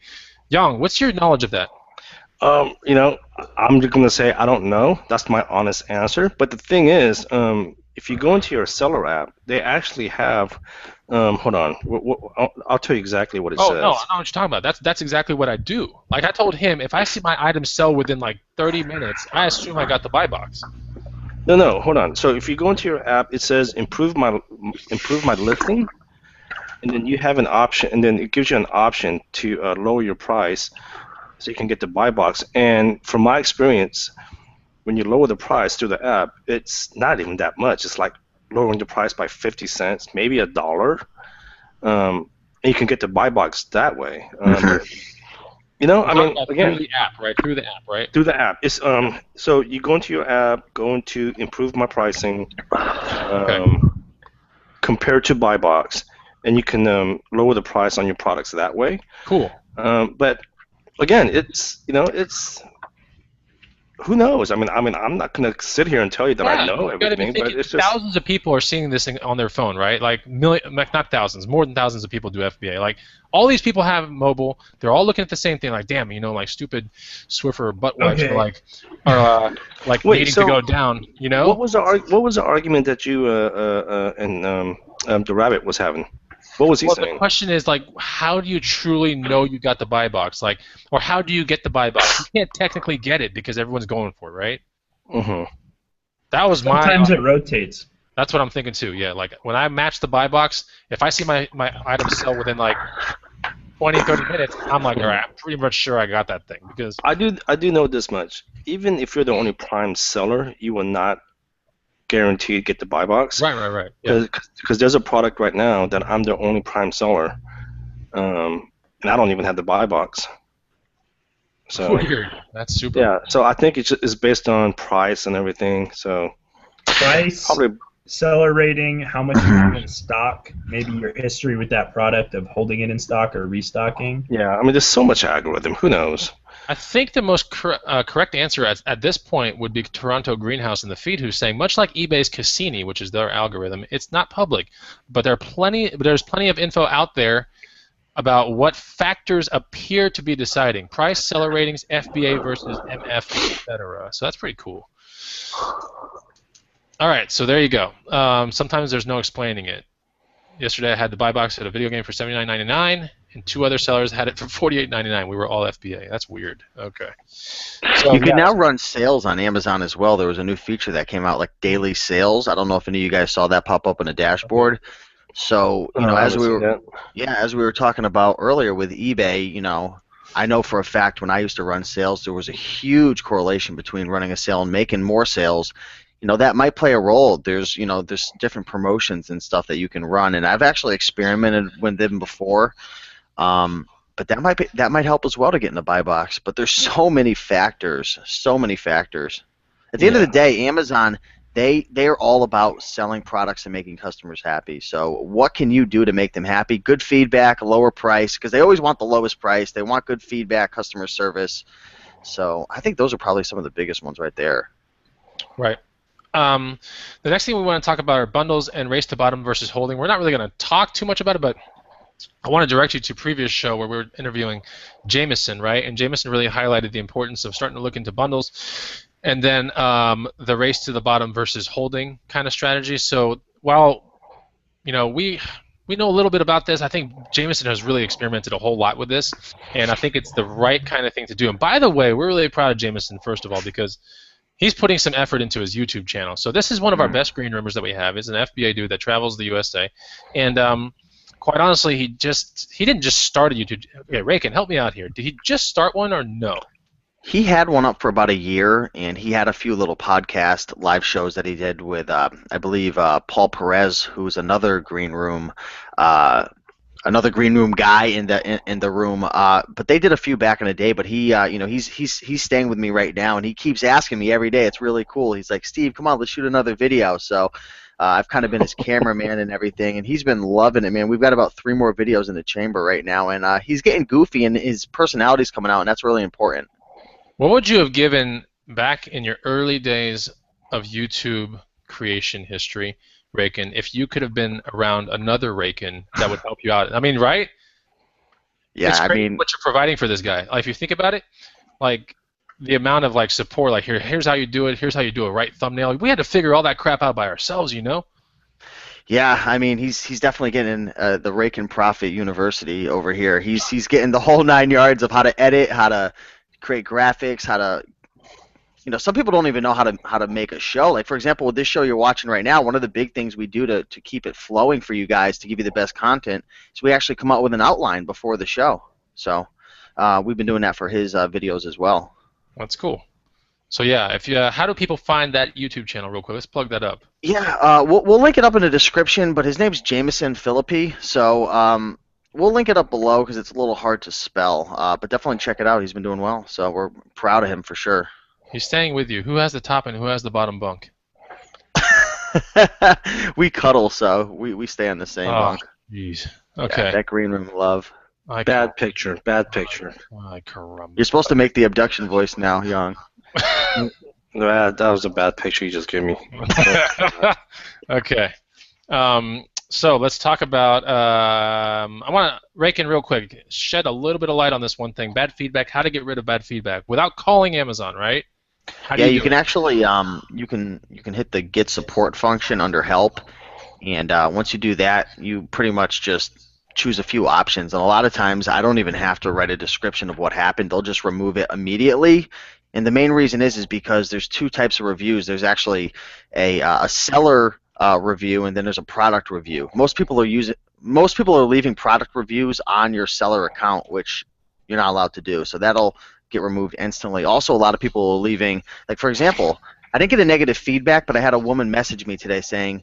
Young, what's your knowledge of that? I'm just gonna say I don't know. That's my honest answer. But the thing is, if you go into your seller app, they actually have. Hold on. I'll tell you exactly what it Oh says. no, I know what you're talking about. That's exactly what I do. Like I told him, if I see my item sell within like 30 minutes, I assume I got the buy box. No, hold on. So if you go into your app, it says improve my listing, and then you have an option, and then it gives you an option to lower your price, so you can get the buy box. And from my experience, when you lower the price through the app, it's not even that much. It's like lowering the price by 50 cents, maybe $1. And you can get the buy box that way. I mean, again, through the app, right? Through the app, right? through the app. It's so you go into your app, go into improve my pricing, compared to buy box. and you can lower the price on your products that way. Cool. But again, it's who knows? I mean, I'm not gonna sit here and tell you that I know You got to be everything, but thinking it's just thousands of people are seeing this thing on their phone, right? Like not thousands, more than thousands of people do FBA. Like all these people have mobile. They're all looking at the same thing. Like, damn, like stupid Swiffer butt wipes Okay. are like Wait, needing so to go down. what was the argument that you and the rabbit was having? What was he Well, the saying? question is like, how do you truly know you got the buy box? Like, or how do you get the buy box? You can't technically get it because everyone's going for it, right? Mm-hmm. That was Sometimes it rotates. That's what I'm thinking too. Yeah, like when I match the buy box, if I see my item sell within like 20, 30 minutes, I'm like, all right, I'm pretty much sure I got that thing because I do know this much. Even if you're the only prime seller, you will not guaranteed get the buy box. right. Yeah. Because there's a product right now that I'm the only prime seller, and I don't even have the buy box. So Weird. That's super. yeah. So I think it's based on price and everything. So Price, probably seller rating, how much you have in stock, maybe your history with that product of holding it in stock or restocking. yeah. I mean, there's so much algorithm. Who knows? I think the most correct answer at this point would be Toronto Greenhouse in the feed, who's saying, much like eBay's Cassini, which is their algorithm, it's not public, but there's plenty of info out there about what factors appear to be deciding: price, seller ratings, FBA versus MF, etc. So that's pretty cool. All right, so there you go. Sometimes there's no explaining it. Yesterday I had the buy box at a video game for $79.99, and two other sellers had it for $48.99. We were all FBA. That's weird. Okay. So, You can now run sales on Amazon as well. There was a new feature that came out, like daily sales. I don't know if any of you guys saw that pop up in a dashboard. So, as we were talking about earlier with eBay, I know for a fact when I used to run sales, there was a huge correlation between running a sale and making more sales. That might play a role. There's different promotions and stuff that you can run, and I've actually experimented with them before. But that might help as well to get in the buy box. But there's so many factors. At the end of the day, Amazon, they're all about selling products and making customers happy. So what can you do to make them happy? Good feedback, lower price, because they always want the lowest price. They want good feedback, customer service. So I think those are probably some of the biggest ones right there. Right. The next thing we want to talk about are bundles and race to bottom versus holding. We're not really going to talk too much about it, but I want to direct you to a previous show where we were interviewing Jameson, right? And Jameson really highlighted the importance of starting to look into bundles and then the race to the bottom versus holding kind of strategy. So while we know a little bit about this, I think Jameson has really experimented a whole lot with this, and I think it's the right kind of thing to do. And by the way, we're really proud of Jameson, first of all, because he's putting some effort into his YouTube channel. So this is one of our best green roomers that we have. He's an FBA dude that travels the USA, and quite honestly, he didn't just start a YouTube. Okay, Raykin, help me out here. Did he just start one or no? He had one up for about a year, and he had a few little podcast live shows that he did with, I believe, Paul Perez, who's another green room guy in the room. But they did a few back in the day. But he, he's staying with me right now, and he keeps asking me every day. It's really cool. He's like, Steve, come on, let's shoot another video. So I've kind of been his cameraman and everything, and he's been loving it, man. We've got about 3 more videos in the chamber right now, and he's getting goofy, and his personality's coming out, and that's really important. What would you have given back in your early days of YouTube creation history, Raykin, if you could have been around another Raykin that would help you out? I mean, right? Yeah, it's I mean, what you're providing for this guy. Like, if you think about it, like the amount of support, like here's how you do it, here's how you do a right thumbnail. We had to figure all that crap out by ourselves, Yeah, I mean, he's definitely getting the Raykin Profit University over here. He's getting the whole 9 yards of how to edit, how to create graphics, how to, some people don't even know how to make a show. Like, for example, with this show you're watching right now, one of the big things we do to keep it flowing for you guys, to give you the best content, is we actually come out with an outline before the show. So we've been doing that for his videos as well. That's cool. So yeah, how do people find that YouTube channel real quick? Let's plug that up. Yeah, we'll link it up in the description, but his name's Jameson Philippi, so we'll link it up below because it's a little hard to spell, but definitely check it out. He's been doing well, so we're proud of him for sure. He's staying with you. Who has the top and who has the bottom bunk? We cuddle, so we stay on the same bunk. Jeez. Yeah, Okay. that green room love. Bad picture. Bad picture. Ay, caramba. You're supposed to make the abduction voice now, Young. That was a bad picture you just gave me. Okay. So let's talk about. I want to rake in real quick, shed a little bit of light on this one thing: bad feedback. How to get rid of bad feedback without calling Amazon, right? How do Yeah, you you do can it? actually you can hit the get support function under help, and once you do that, you pretty much just choose a few options. And a lot of times, I don't even have to write a description of what happened. They'll just remove it immediately. And the main reason is because there's two types of reviews. There's actually a seller review, and then there's a product review. Most people are leaving product reviews on your seller account, which you're not allowed to do. So that'll get removed instantly. Also, a lot of people are leaving, like for example, I didn't get a negative feedback, but I had a woman message me today saying,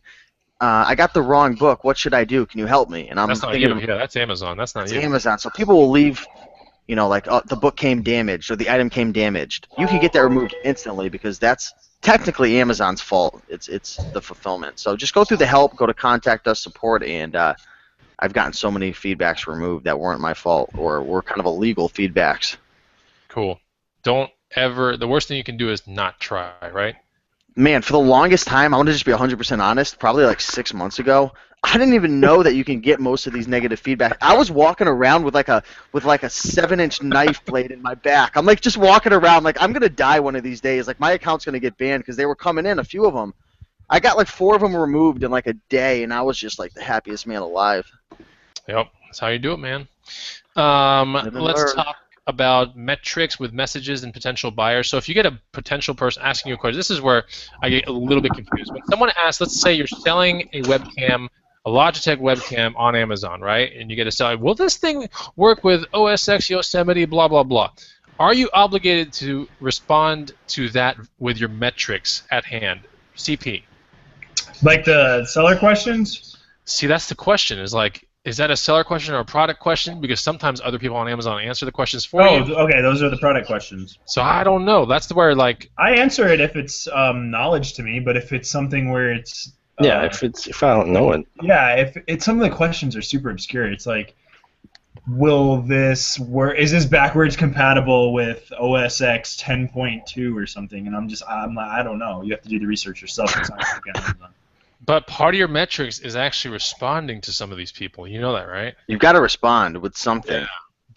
I got the wrong book. What should I do? Can you help me? And I'm That's not you. thinking, Yeah, that's Amazon. That's not that's you. Amazon. So people will leave, like, oh, the book came damaged or the item came damaged. You can get that removed instantly because that's technically Amazon's fault. It's the fulfillment. So just go through the help, go to contact us support, and I've gotten so many feedbacks removed that weren't my fault or were kind of illegal feedbacks. Cool. Don't ever. The worst thing you can do is not try, right? Man, for the longest time, I want to just be 100% honest, probably like 6 months ago, I didn't even know that you can get most of these negative feedback. I was walking around with like a 7-inch knife blade in my back. I'm like just walking around like I'm gonna die one of these days. Like my account's gonna get banned because they were coming in, a few of them. I got like 4 of them removed in like a day, and I was just like the happiest man alive. Yep. That's how you do it, man. Live and Let's learn. talk about metrics with messages and potential buyers. So if you get a potential person asking you a question, this is where I get a little bit confused. When someone asks, let's say you're selling a webcam, a Logitech webcam on Amazon, right? And you get to sell, will this thing work with OS X, Yosemite, blah, blah, blah. Are you obligated to respond to that with your metrics at hand? CP. Like the seller questions? See, that's the question. Is like, is that a seller question or a product question? Because sometimes other people on Amazon answer the questions for Oh, you. okay, those are the product questions. So I don't know. That's the where like I answer it if it's knowledge to me, but if it's something where it's Yeah, if I don't know it. yeah, if it's some of the questions are super obscure. It's like, will this work? Is this backwards compatible with OS X 10.2 or something? And I'm like, I don't know. You have to do the research yourself. It's not on Amazon. but part of your metrics is actually responding to some of these people. You know that, right? You've got to respond with something.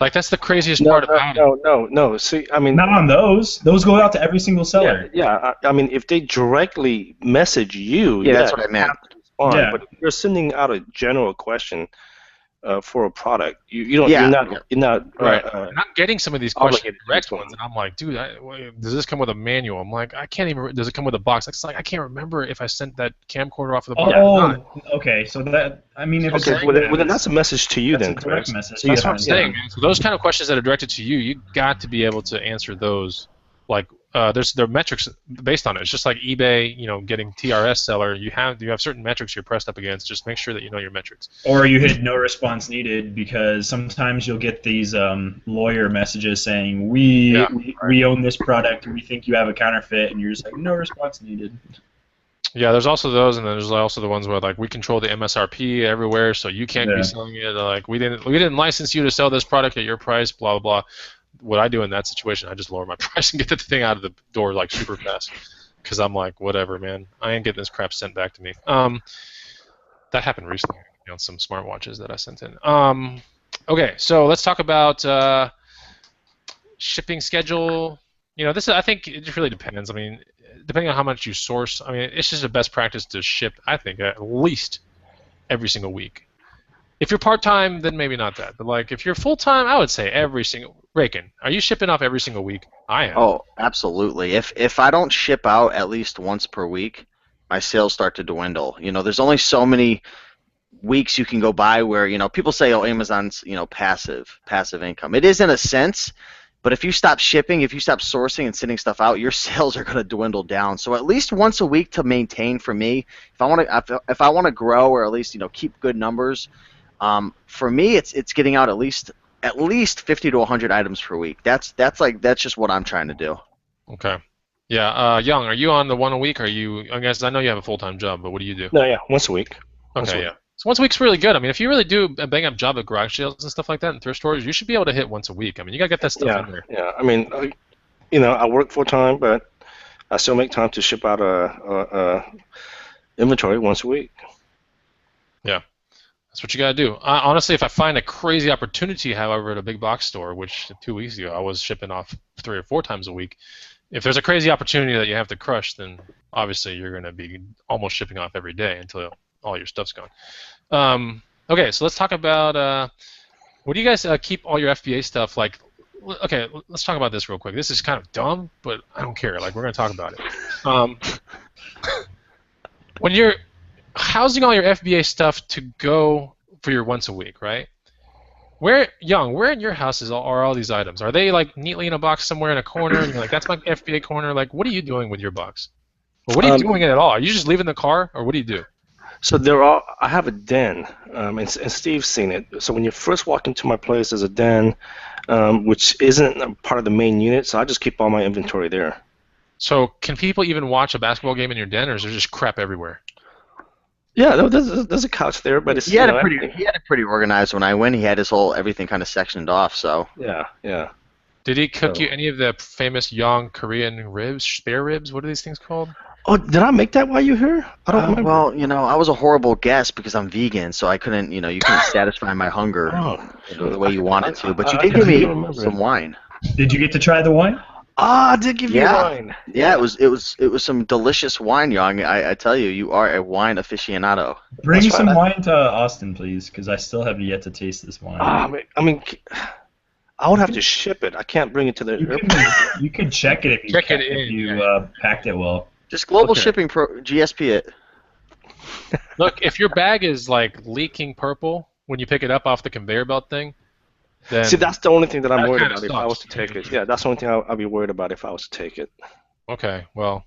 Like that's the craziest No, part about it. no. See, I mean, Not on those. Those go out to every single seller. yeah. I mean, if they directly message you, Yeah, that's what I you meant. have to respond. Yeah. But if you're sending out a general question for a product, you don't. Yeah. You're not. Right. And I'm getting some of these questions, Obligated to direct respond. ones, and I'm like, dude, does this come with a manual? I'm like, I can't even. Does it come with a box? It's like I can't remember if I sent that camcorder off of the box. Oh, okay. So that I mean, if it's Okay, like well, that, then that's a message to you that's then, a direct Chris. message. So you That's what I'm have- saying, man. So those kind of questions that are directed to you, you got to be able to answer those. Like, there are metrics based on it. It's just like eBay, getting TRS seller. You have certain metrics you're pressed up against. Just make sure that you know your metrics. Or you hit no response needed because sometimes you'll get these lawyer messages saying we own this product and we think you have a counterfeit, and you're just like no response needed. Yeah, there's also those, and then there's also the ones where like we control the MSRP everywhere, so you can't be selling it. Like we didn't license you to sell this product at your price. Blah blah blah. What I do in that situation, I just lower my price and get the thing out of the door like super fast, because I'm like, whatever, man. I ain't getting this crap sent back to me. That happened recently on some smartwatches that I sent in. Okay, so let's talk about shipping schedule. I think it just really depends. I mean, depending on how much you source, I mean, it's just a best practice to ship, I think, at least every single week. If you're part-time, then maybe not that. But, like, if you're full-time, I would say every single... Raken, are you shipping off every single week? I am. Oh, absolutely. If I don't ship out at least once per week, my sales start to dwindle. There's only so many weeks you can go by where, people say, oh, Amazon's, passive income. It is in a sense, but if you stop shipping, if you stop sourcing and sending stuff out, your sales are going to dwindle down. So at least once a week to maintain for me, if I want to grow or at least, keep good numbers, for me, it's getting out at least 50 to 100 items per week. That's just what I'm trying to do. Okay. Yeah. Young, are you on the one a week? I guess I know you have a full-time job, but what do you do? No, yeah, once a week. Okay. Yeah. So once a week's really good. I mean, if you really do a bang up job at garage sales and stuff like that and thrift stores, you should be able to hit once a week. I mean, you gotta get that stuff in there. Yeah. I mean, I work full time, but I still make time to ship out a inventory once a week. Yeah, that's what you gotta do. Honestly, if I find a crazy opportunity, however, at a big box store, which 2 weeks ago I was shipping off 3 or 4 times a week, if there's a crazy opportunity that you have to crush, then obviously you're gonna be almost shipping off every day until all your stuff's gone. Okay, so let's talk about what do you guys keep all your FBA stuff like? Okay, let's talk about this real quick. This is kind of dumb, but I don't care. Like, we're gonna talk about it. When you're housing all your FBA stuff to go for your once a week, right? Where in your house are all these items? Are they like neatly in a box somewhere in a corner, and you're like, that's my FBA corner? Like, what are you doing with your box? Or what are you doing it at all? Are you just leaving the car, or what do you do? So I have a den, and Steve's seen it. So when you first walk into my place, there's a den, which isn't a part of the main unit, so I just keep all my inventory there. So can people even watch a basketball game in your den, or is there just crap everywhere? Yeah, there's a couch there, but it's he had it pretty organized when I went. He had his whole everything kind of sectioned off. So yeah. Did he cook you any of the famous Yang Korean ribs, spare ribs? What are these things called? Oh, did I make that while you were here? I don't remember. Well, I was a horrible guest because I'm vegan, so I couldn't, you couldn't satisfy my hunger the way you wanted to. But you did give me some wine. Did you get to try the wine? I did give you wine. Yeah, it was some delicious wine, Young. I tell you, you are a wine aficionado. Bring some wine to Austin, please, because I still have yet to taste this wine. I mean, I would have to ship it. I can't bring it to the airport. You could check it if you packed it well. Just global shipping GSP it. Look, if your bag is like leaking purple when you pick it up off the conveyor belt thing, then see, that's the only thing that I'm worried about if I was to take it. Yeah, that's the only thing I'd be worried about if I was to take it. Okay, well,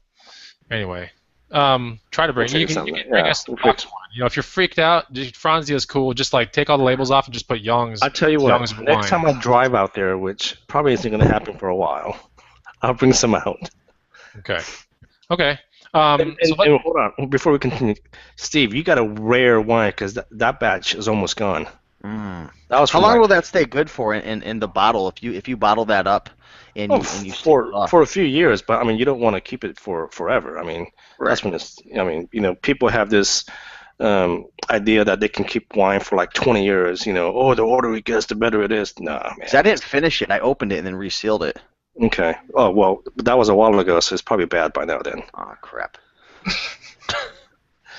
anyway, try to bring. You can bring us some box wine. If you're freaked out, Franzia is cool. Just like take all the labels off and just put Young's. I tell you what, next time I drive out there, which probably isn't going to happen for a while, I'll bring some out. Okay. Okay. And hold on, before we continue, Steve, you got a rare wine because that batch is almost gone. That was how long will that stay good for in the bottle if you bottle that up and you for a few years? But I mean, you don't want to keep it for forever. I mean, that's when it's. I mean, people have this idea that they can keep wine for like 20 years. The older it gets, the better it is. Nah, man. I didn't finish it. I opened it and then resealed it. Okay. Oh, well, that was a while ago, so it's probably bad by now then. Oh, crap.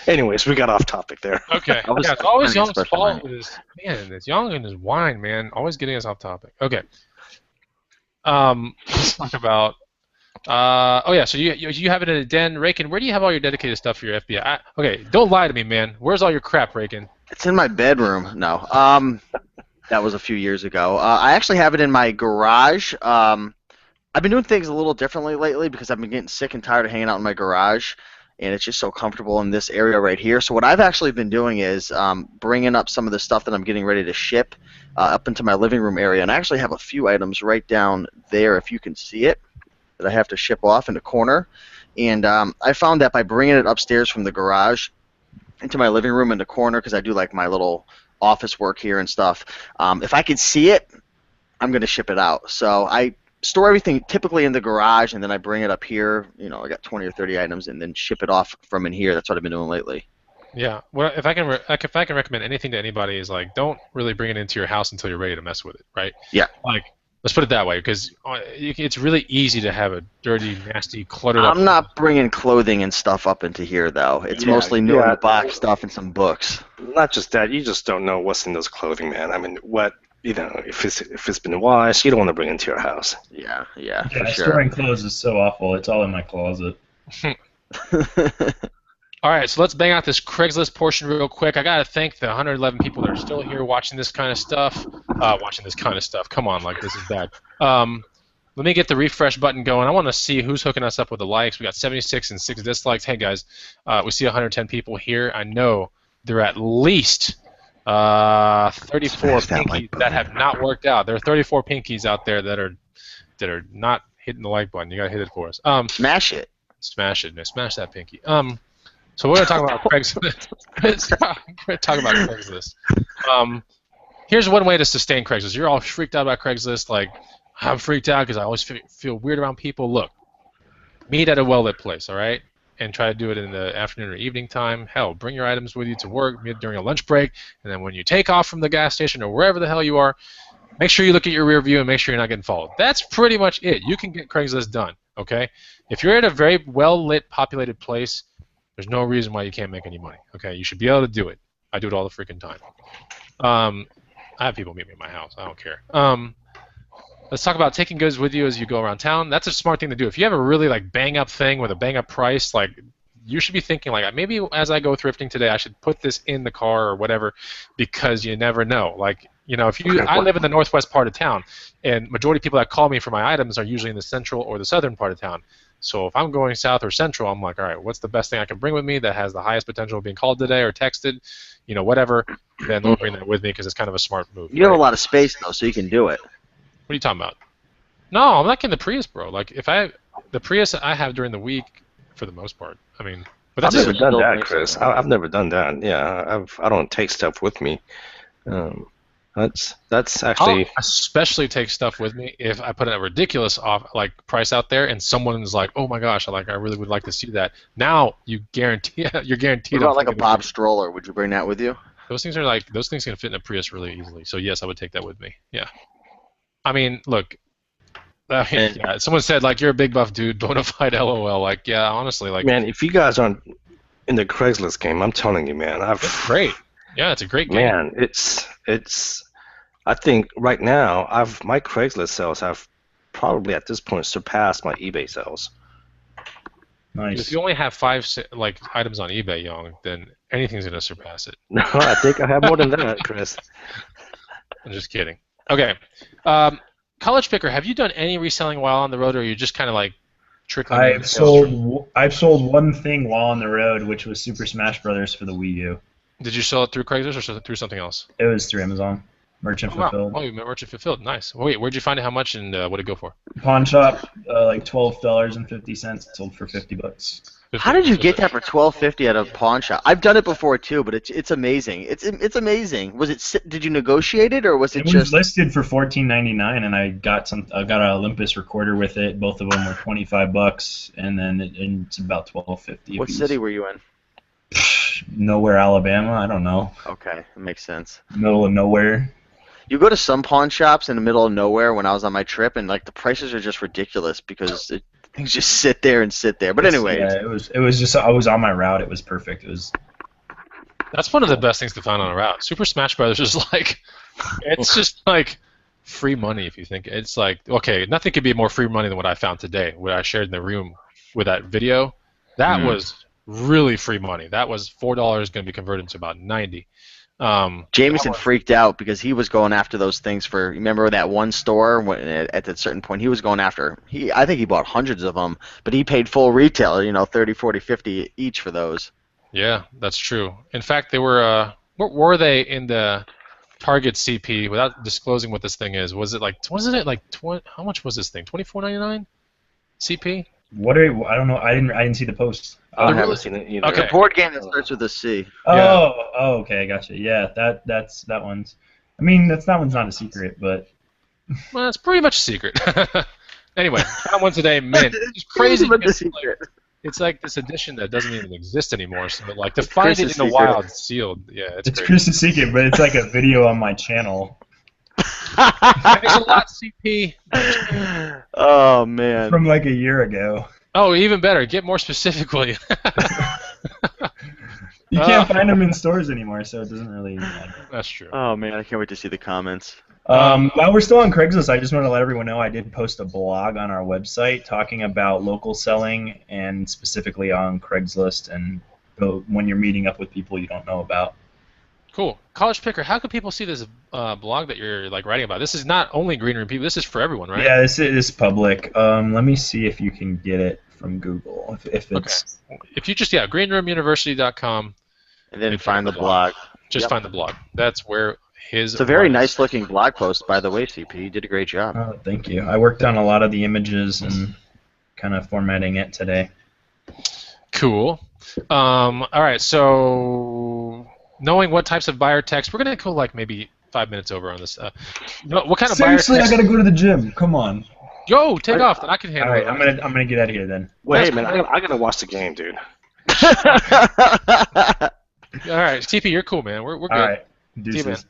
Anyways, we got off topic there. Okay. It's always Young's fault. It's Young and his wine, man. Always getting us off topic. Okay. Let's talk about... so you have it in a den. Rakin, where do you have all your dedicated stuff for your FBI? Okay, don't lie to me, man. Where's all your crap, Rakin? It's in my bedroom. No. That was a few years ago. I actually have it in my garage. I've been doing things a little differently lately because I've been getting sick and tired of hanging out in my garage, and it's just so comfortable in this area right here. So what I've actually been doing is bringing up some of the stuff that I'm getting ready to ship up into my living room area, and I actually have a few items right down there, if you can see it, that I have to ship off in the corner. And I found that by bringing it upstairs from the garage into my living room in the corner, because I do like my little office work here and stuff, if I could see it, I'm going to ship it out. So I store everything typically in the garage, and then I bring it up here. I got 20 or 30 items, and then ship it off from in here. That's what I've been doing lately. Yeah. Well, if I can recommend anything to anybody, is like, don't really bring it into your house until you're ready to mess with it, right? Yeah. Like, let's put it that way, because it's really easy to have a dirty, nasty, cluttered up. I'm not bringing clothing and stuff up into here, though. It's mostly new in the box stuff and some books. Not just that, you just don't know what's in those clothing, man. I mean, if it's been washed, you don't want to bring it into your house. Yeah, for sure. Storing clothes is so awful. It's all in my closet. All right, so let's bang out this Craigslist portion real quick. I gotta thank the 111 people that are still here watching this kind of stuff. Come on, like, this is bad. Let me get the refresh button going. I want to see who's hooking us up with the likes. We got 76 and 6 dislikes. Hey guys, we see 110 people here. I know there are at least 34 pinkies that have not worked out. There are 34 pinkies out there that are not hitting the like button. You gotta hit it for us. Smash it. Smash it, man. Smash that pinky. So we're going to talk about Craigslist. We're talking about Craigslist. Here's one way to sustain Craigslist. You're all freaked out about Craigslist, like, I'm freaked out because I always feel weird around people. Look, meet at a well-lit place, all right? And try to do it in the afternoon or evening time. Hell, bring your items with you to work during a lunch break, and then when you take off from the gas station or wherever the hell you are, make sure you look at your rear view and make sure you're not getting followed. That's pretty much it. You can get Craigslist done, okay? If you're at a very well-lit, populated place, there's no reason why you can't make any money, okay? You should be able to do it. I do it all the freaking time. I have people meet me at my house. I don't care. Let's talk about taking goods with you as you go around town. That's a smart thing to do. If you have a really like bang-up thing with a bang-up price, like you should be thinking like maybe as I go thrifting today, I should put this in the car or whatever, because you never know. Like if I live in the northwest part of town, and majority of people that call me for my items are usually in the central or the southern part of town. So if I'm going south or central, I'm like, all right, what's the best thing I can bring with me that has the highest potential of being called today or texted, whatever. Then they'll bring that with me because it's kind of a smart move. You have a lot of space though, so you can do it. What are you talking about? No, I'm not getting the Prius, bro. Like, the Prius I have during the week, for the most part. I mean, but that's I've never done that, Chris. I've never done that. Yeah, I don't take stuff with me. That's actually. I'll especially take stuff with me if I put a ridiculous price out there, and someone's like, "Oh my gosh, I really would like to see that." Now you're guaranteed. What about like a Bob stroller? Would you bring that with you? Those things can fit in a Prius really easily. So yes, I would take that with me. Yeah. I mean, look. Yeah, someone said like you're a big buff dude, Bonafide, LOL. Like, yeah, honestly, like. Man, if you guys aren't in the Craigslist game, I'm telling you, man, it's great. Yeah, it's a great game. Man, it's. I think right now, my Craigslist sales have probably at this point surpassed my eBay sales. Nice. If you only have 5 items on eBay, Young, then anything's gonna surpass it. No, I think I have more than that, Chris. I'm just kidding. Okay. College Picker, have you done any reselling while on the road, or are you just kind of like trickling? I've sold one thing while on the road, which was Super Smash Brothers for the Wii U. Did you sell it through Craigslist or through something else? It was through Amazon. Merchant fulfilled. Oh, you merchant fulfilled. Nice. Wait, where'd you find it? How much, and what did it go for? Pawn shop, like $12.50. Sold for $50. How did you get that for $12.50 at a pawn shop? I've done it before too, but it's amazing. It's amazing. Did you negotiate it, or was it just? It was listed for $14.99, and I got an Olympus recorder with it. Both of them were $25, and then it's about $12.50. What city were you in? Nowhere, Alabama. I don't know. Okay, that makes sense. Middle of nowhere. You go to some pawn shops in the middle of nowhere when I was on my trip, and like the prices are just ridiculous because things just sit there and sit there. But anyway, yeah, it was just I was on my route. It was perfect. That's one of the best things to find on a route. Super Smash Brothers is like, it's just like free money if you think. It's like, okay, nothing could be more free money than what I found today, what I shared in the room with that video. That was really free money. That was $4 going to be converted to about 90. Jameson freaked out because he was going after those things for. Remember that one store at that certain point he was going after. I think he bought hundreds of them, but he paid full retail. 30, 40, 50 each for those. Yeah, that's true. In fact, they were. What were they in the Target CP? Without disclosing what this thing is, wasn't it like how much was this thing? $24.99 CP? I don't know. I didn't see the post. I haven't seen it either. Okay. The board game that starts with a C. Oh, okay, I gotcha. Yeah, that one's. I mean, that one's not a secret, but. Well, it's pretty much a secret. Anyway, found one today, mint. It's crazy. It's like this edition that doesn't even exist anymore. So like to find it in the wild, sealed. Yeah, it's Chris's secret, but it's like a video on my channel. Thanks a lot, CP. Oh man. From like a year ago. Oh, even better. Get more specific, will you? You can't find them in stores anymore, so it doesn't really matter. That's true. Oh man, I can't wait to see the comments. While we're still on Craigslist, I just want to let everyone know I did post a blog on our website talking about local selling and specifically on Craigslist and when you're meeting up with people you don't know about. Cool. College Picker, how can people see this blog that you're writing about? This is not only Green Room people. This is for everyone, right? Yeah, this is public. Let me see if you can get it from Google. If it's if you just greenroomuniversity.com and then find the blog. Just find the blog. That's where his. It's a very nice looking blog post, by the way, CP. You did a great job. Oh, thank you. I worked on a lot of the images and kind of formatting it today. Cool. All right. So knowing what types of buyer text, we're gonna go like maybe 5 minutes over on this. What kind of buyer Seriously, I text? gotta go to the gym. Come on. Yo, take off. Then I can All handle right, it. I'm gonna get out of here then. Wait, That's hey, man, cool. I gotta watch the game, dude. All right, TP, you're cool, man. We're All good. right, See you, man. deuces.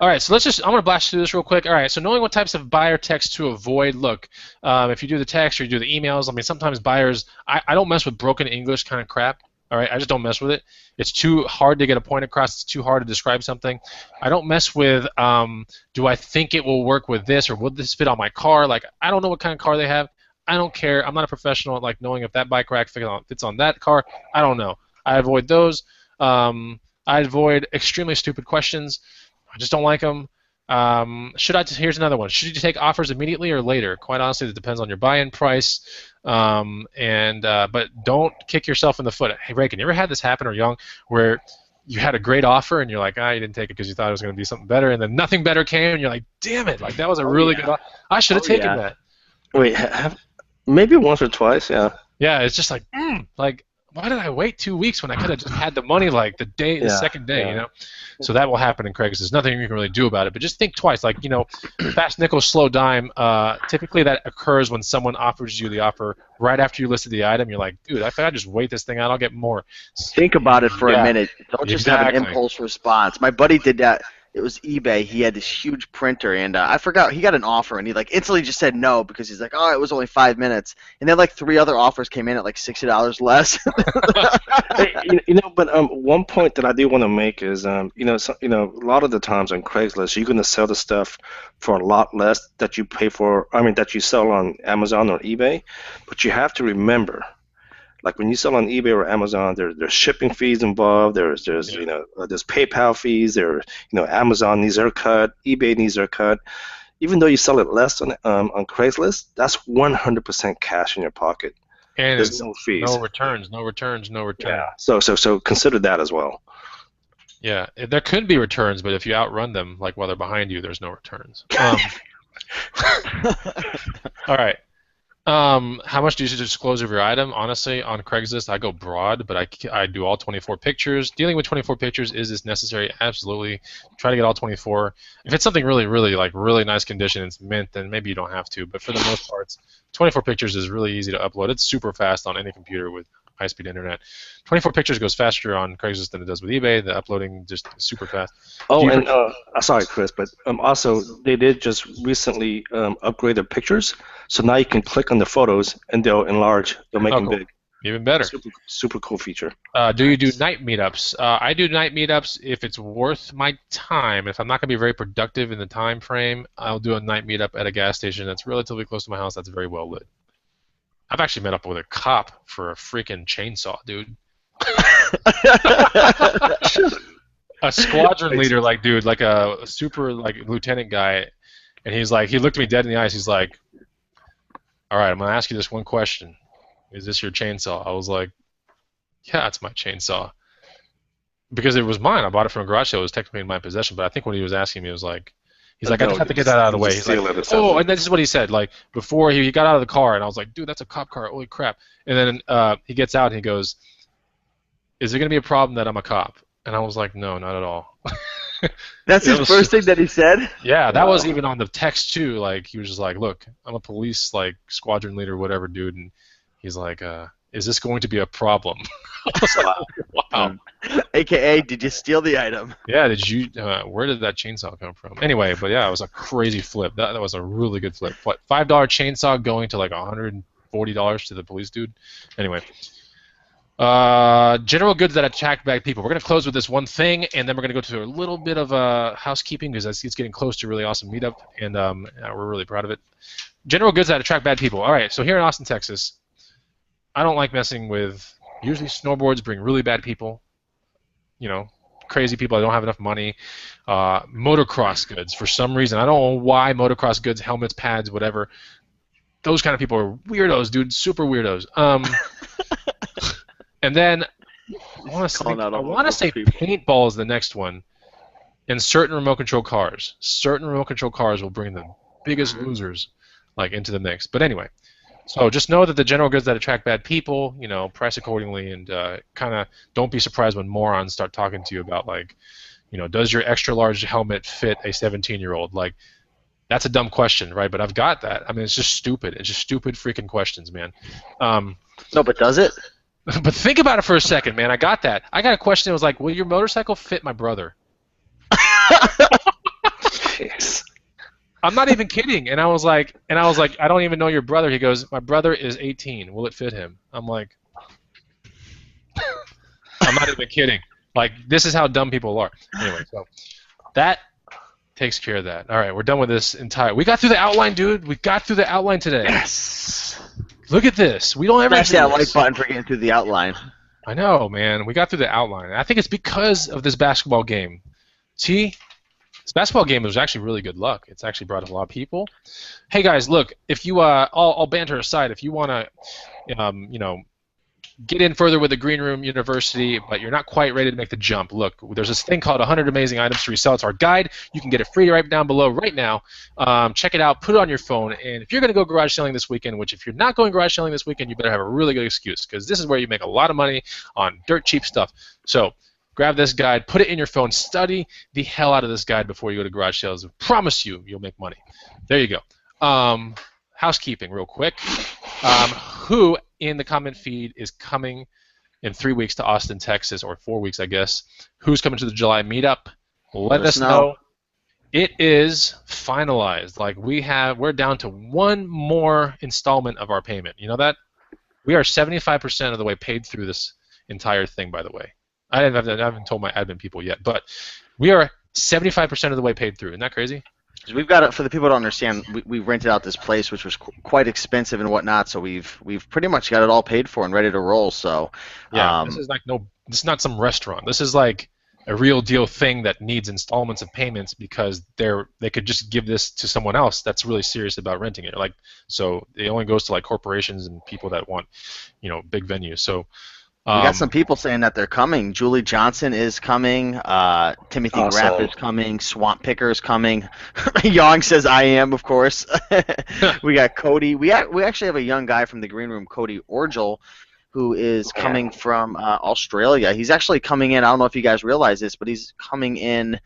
All right, so I'm going to blast through this real quick. All right, so knowing what types of buyer text to avoid. Look, if you do the text or you do the emails, I mean, sometimes buyers, I don't mess with broken English kind of crap. All right, I just don't mess with it. It's too hard to get a point across. It's too hard to describe something. I don't mess with, do I think it will work with this or will this fit on my car? Like, I don't know what kind of car they have. I don't care. I'm not a professional at like knowing if that bike rack fits on that car. I don't know. I avoid those. I avoid extremely stupid questions. I just don't like them. Here's another one. Should you take offers immediately or later? Quite honestly, it depends on your buy-in price. But don't kick yourself in the foot. Hey, Reagan, you ever had this happen or young where you had a great offer and you're like, you didn't take it because you thought it was going to be something better, and then nothing better came, and you're like, damn it, like that was a really good offer. I should have taken that. Wait, maybe once or twice, yeah. Yeah, it's just like, why did I wait 2 weeks when I could have just had the money like the second day, you know? So that will happen in Craigslist. There's nothing you can really do about it, but just think twice. Like, fast nickel, slow dime, typically that occurs when someone offers you the offer right after you listed the item. You're like, dude, if I just wait this thing out, I'll get more. Think about it for a minute. Don't just have an impulse response. My buddy did that. It was eBay. He had this huge printer, and I forgot, he got an offer, and he like instantly just said no because he's like, oh, it was only 5 minutes. And then like 3 other offers came in at like $60 less. But one point that I do want to make is, a lot of the times on Craigslist, you're going to sell the stuff for a lot less that you pay for. I mean, that you sell on Amazon or eBay. But you have to remember, like when you sell on eBay or Amazon, there's shipping fees involved. There's PayPal fees. Amazon needs their cut. eBay needs their cut. Even though you sell it less on Craigslist, that's 100% cash in your pocket. And there's no fees. No returns. Yeah. So consider that as well. Yeah, there could be returns, but if you outrun them, like while they're behind you, there's no returns. All right. How much do you disclose of your item? Honestly, on Craigslist, I go broad, but I do all 24 pictures. Dealing with 24 pictures, is this necessary? Absolutely. Try to get all 24. If it's something really, really, like really nice condition, it's mint, then maybe you don't have to. But for the most part, 24 pictures is really easy to upload. It's super fast on any computer with high-speed internet. 24 pictures goes faster on Craigslist than it does with eBay. The uploading just super fast. Sorry, Chris, but also they did just recently upgrade their pictures, so now you can click on the photos and they'll enlarge. They'll make them big. Even better. Super cool feature. Do you do night meetups? I do night meetups if it's worth my time. If I'm not going to be very productive in the time frame, I'll do a night meetup at a gas station that's relatively close to my house that's very well lit. I've actually met up with a cop for a freaking chainsaw, dude. A squadron leader, like a super lieutenant guy, and he looked me dead in the eyes. He's like, "All right, I'm gonna ask you this one question. Is this your chainsaw?" I was like, "Yeah, it's my chainsaw." Because it was mine. I bought it from a garage sale. It was technically in my possession, but I think what he was asking me was like, he's like, I just have to get that out of the way. He's like, and this is what he said. Like before he got out of the car, and I was like, dude, that's a cop car. Holy crap! And then he gets out and he goes, "Is there gonna be a problem that I'm a cop?" And I was like, no, not at all. That's his first thing that he said? Yeah, that was even on the text too. Like he was just like, look, I'm a police squadron leader, whatever, dude. And he's like, is this going to be a problem? I was like, wow. AKA, did you steal the item? Yeah, where did that chainsaw come from? Anyway, but yeah, it was a crazy flip. That was a really good flip. What, $5 chainsaw going to like $140 to the police dude? Anyway. General goods that attract bad people. We're going to close with this one thing, and then we're going to go to a little bit of housekeeping because I see it's getting close to a really awesome meetup, and we're really proud of it. General goods that attract bad people. All right, so here in Austin, Texas, I don't like messing with. Usually snowboards bring really bad people. Crazy people that don't have enough money. Motocross goods. For some reason, I don't know why motocross goods, helmets, pads, whatever. Those kind of people are weirdos, dude. Super weirdos. And then I want to say paintball is the next one. And certain remote control cars. Certain remote control cars will bring the biggest losers into the mix. But anyway, So just know that the general goods that attract bad people, price accordingly, and kind of don't be surprised when morons start talking to you about like, does your extra large helmet fit a 17-year-old? Like, that's a dumb question, right? But I've got that. I mean, it's just stupid. It's just stupid freaking questions, man. No, but does it? But think about it for a second, man. I got that. I got a question that was like, will your motorcycle fit my brother? Jeez. I'm not even kidding. And I was like, I don't even know your brother. He goes, my brother is 18. Will it fit him? I'm like, I'm not even kidding. Like, this is how dumb people are. Anyway, so that takes care of that. All right, we're done with this entire. We got through the outline, dude. We got through the outline today. Yes. Look at this. We don't ever Smash do that this. like button for getting through the outline. I know, man. We got through the outline. I think it's because of this basketball game. See, this basketball game was actually really good luck. It's actually brought a lot of people. Hey guys, look. If you, all banter aside, if you want to, get in further with the Green Room University, but you're not quite ready to make the jump, look, there's this thing called 100 Amazing Items to Resell. It's our guide. You can get it free right down below right now. Check it out. Put it on your phone. And if you're going to go garage selling this weekend, which if you're not going garage selling this weekend, you better have a really good excuse, because this is where you make a lot of money on dirt cheap stuff. So grab this guide, put it in your phone, study the hell out of this guide before you go to garage sales. I promise you'll make money. There you go. Housekeeping real quick. Who in the comment feed is coming in 3 weeks to Austin, Texas, or 4 weeks, I guess? Who's coming to the July meetup? Let us know. It is finalized. Like, we're down to one more installment of our payment. You know that? We are 75% of the way paid through this entire thing, by the way. I haven't told my admin people yet, but we are 75% of the way paid through. Isn't that crazy? We've got it, for the people to understand, we rented out this place, which was quite expensive and whatnot. So we've pretty much got it all paid for and ready to roll. So yeah, this is like this is not some restaurant. This is like a real deal thing that needs installments of payments, because they could just give this to someone else that's really serious about renting it. Like, so it only goes to like corporations and people that want, big venues. So. We got some people saying that they're coming. Julie Johnson is coming. Timothy Graff is coming. Swamp Picker is coming. Yang says I am, of course. We got Cody. We actually have a young guy from the Green Room, Cody Orgel, who is coming from Australia. He's actually coming in. I don't know if you guys realize this, but he's coming in,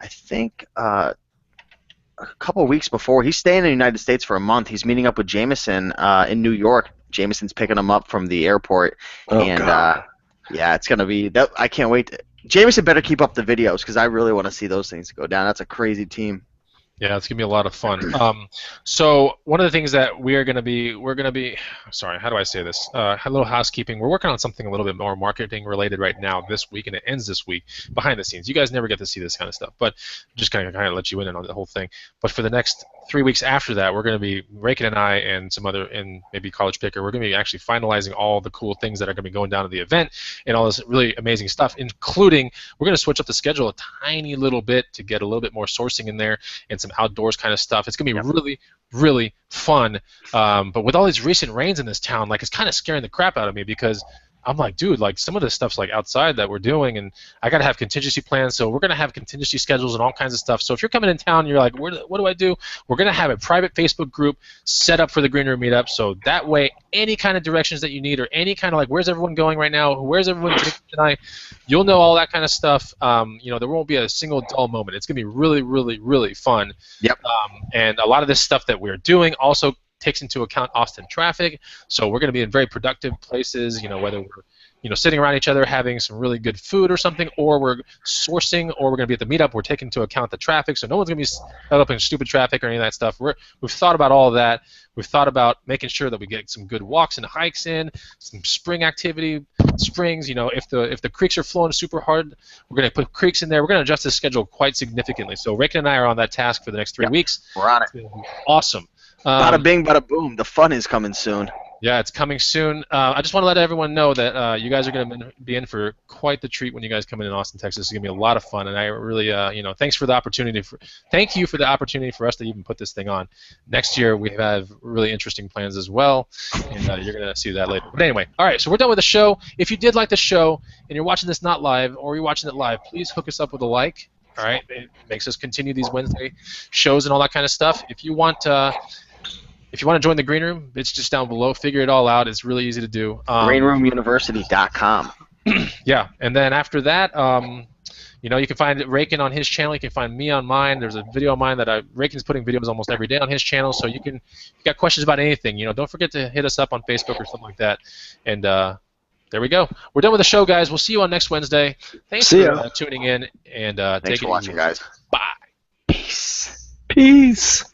I think, a couple weeks before. He's staying in the United States for a month. He's meeting up with Jameson in New York. Jameson's picking him up from the airport, yeah, it's gonna be that. I can't wait. Jameson better keep up the videos, because I really want to see those things go down. That's a crazy team. Yeah, it's gonna be a lot of fun. So one of the things that we're gonna be, sorry, how do I say this? A little housekeeping. We're working on something a little bit more marketing related right now this week, and it ends this week. Behind the scenes, you guys never get to see this kind of stuff, but just kind of let you in on the whole thing. But for the next 3 weeks after that, we're gonna be, Raken and I and some other, and maybe College Picker, we're gonna be actually finalizing all the cool things that are gonna be going down to the event and all this really amazing stuff, including we're gonna switch up the schedule a tiny little bit to get a little bit more sourcing in there and some outdoors kind of stuff. It's gonna be really, really fun. But with all these recent rains in this town, like, it's kind of scaring the crap out of me, because I'm like, dude, like, some of this stuff's like outside that we're doing, and I gotta have contingency plans. So we're gonna have contingency schedules and all kinds of stuff. So if you're coming in town and you're like, what do I do? We're gonna have a private Facebook group set up for the Green Room meetup. So that way, any kind of directions that you need, or any kind of like, where's everyone going right now? Where's everyone drinking tonight? You'll know all that kind of stuff. There won't be a single dull moment. It's gonna be really, really, really fun. Yep. And a lot of this stuff that we're doing also takes into account Austin traffic. So we're going to be in very productive places, whether we're sitting around each other having some really good food or something, or we're sourcing, or we're going to be at the meetup. We're taking into account the traffic, so no one's going to be held up in stupid traffic or any of that stuff. We've thought about all of that. We've thought about making sure that we get some good walks and hikes in, some spring activity, springs. If the creeks are flowing super hard, we're going to put creeks in there. We're going to adjust the schedule quite significantly. So Rick and I are on that task for the next 3 weeks. We're on it. It's going to be awesome. Bada bing, bada boom. The fun is coming soon. Yeah, it's coming soon. I just want to let everyone know that you guys are going to be in for quite the treat when you guys come in Austin, Texas. It's going to be a lot of fun, and I really, thanks for the opportunity. Thank you for the opportunity for us to even put this thing on. Next year we have really interesting plans as well, and you're going to see that later. But anyway, all right, so we're done with the show. If you did like the show and you're watching this not live, or you're watching it live, please hook us up with a like. All right, it makes us continue these Wednesday shows and all that kind of stuff. If you want if you want to join the green room, it's just down below. Figure it all out. It's really easy to do. Greenroomuniversity.com. Yeah, and then after that, you know, you can find Rakin on his channel. You can find me on mine. There's a video on mine that Rakin's putting videos almost every day on his channel. So if you got questions about anything, you know, don't forget to hit us up on Facebook or something like that. And there we go. We're done with the show, guys. We'll see you on next Wednesday. Thanks for tuning in, and Thanks for watching, guys. Bye. Peace. Peace.